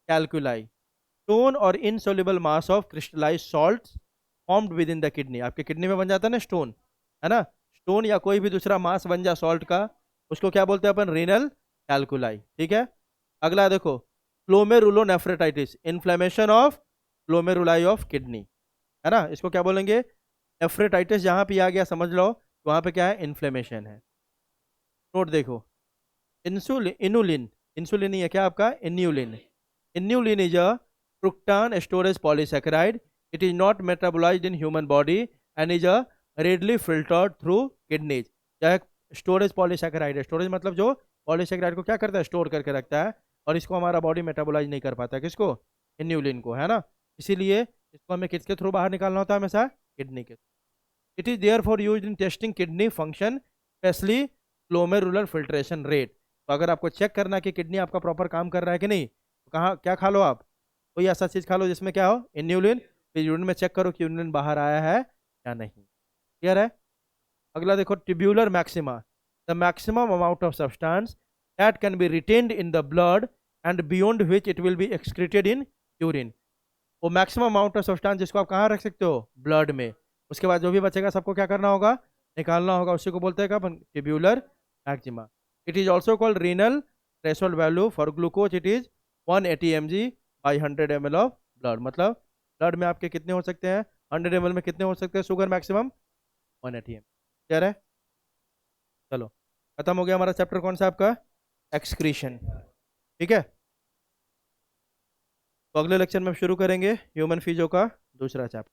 कैलकुलाई, स्टोन और insoluble mass of crystallise salt formed within the kidney. आपके किडनी में बन जाता है ना स्टोन, है ना, स्टोन या कोई भी दूसरा मास बन जा सॉल्ट का, उसको क्या बोलते हैं अपन, रीनल कैलकुलाई, ठीक है। अगला देखो, glomerulonephritis, inflammation of glomeruli of kidney, है ना, इसको क्या बोलेंगे, नेफ्रेटाइटिस। जहां पे आ गया समझ लो वहां पे क्या है, इन्फ्लेमेशन है। नोट देखो, इंसुलिन, इनुलिन, इंसुलिन नहीं है क्या आपका, inulin. Inulin is a fructan storage polysaccharide. It is not metabolized in human body and is a readily filtered through kidneys. यह स्टोरेज पॉलीसैकेराइड है। स्टोरेज मतलब जो पॉलीसैकेराइड को क्या करता है, स्टोर करके रखता है, और इसको हमारा बॉडी मेटाबोलाइज नहीं कर पाता, किसको, इन्यूलिन को, है ना। इसीलिए इसको हमें किसके थ्रू बाहर निकालना होता है, हमेशा किडनी के। It is there for use in testing kidney function, specially glomerular filtration rate. तो अगर आपको चेक करना है कि किडनी आपका प्रॉपर काम कर रहा है कि नहीं, तो कहाँ क्या खा लो आप, कोई ऐसा चीज खा लो जिसमें क्या हो, इन्यूलिन। फिर यूरिन में चेक करो कि यूरिन बाहर आया है या नहीं, क्लियर है। अगला देखो, tubular maxima, the maximum amount of substance that can be retained in the blood and beyond which it will be excreted in urine. वो मैक्सिमम अमाउंट ऑफ सब्सटेंस जिसको आप कहाँ रख सकते हो, ब्लड में। उसके बाद जो भी बचेगा सबको क्या करना होगा, निकालना होगा, उसी को बोलते हैं tubular maxima. It is also called renal threshold value for glucose, it is 180 mg by 100 ml of blood. मतलब ब्लड में आपके कितने हो सकते हैं, 100 ml में कितने हो सकते हैं शुगर, मैक्सिमम 180 ml, क्लियर है। चलो खत्म हो गया हमारा चैप्टर, कौन सा आपका, एक्सक्रीशन, ठीक है। तो अगले लेक्चर में शुरू करेंगे ह्यूमन फिजियो का दूसरा चैप्टर।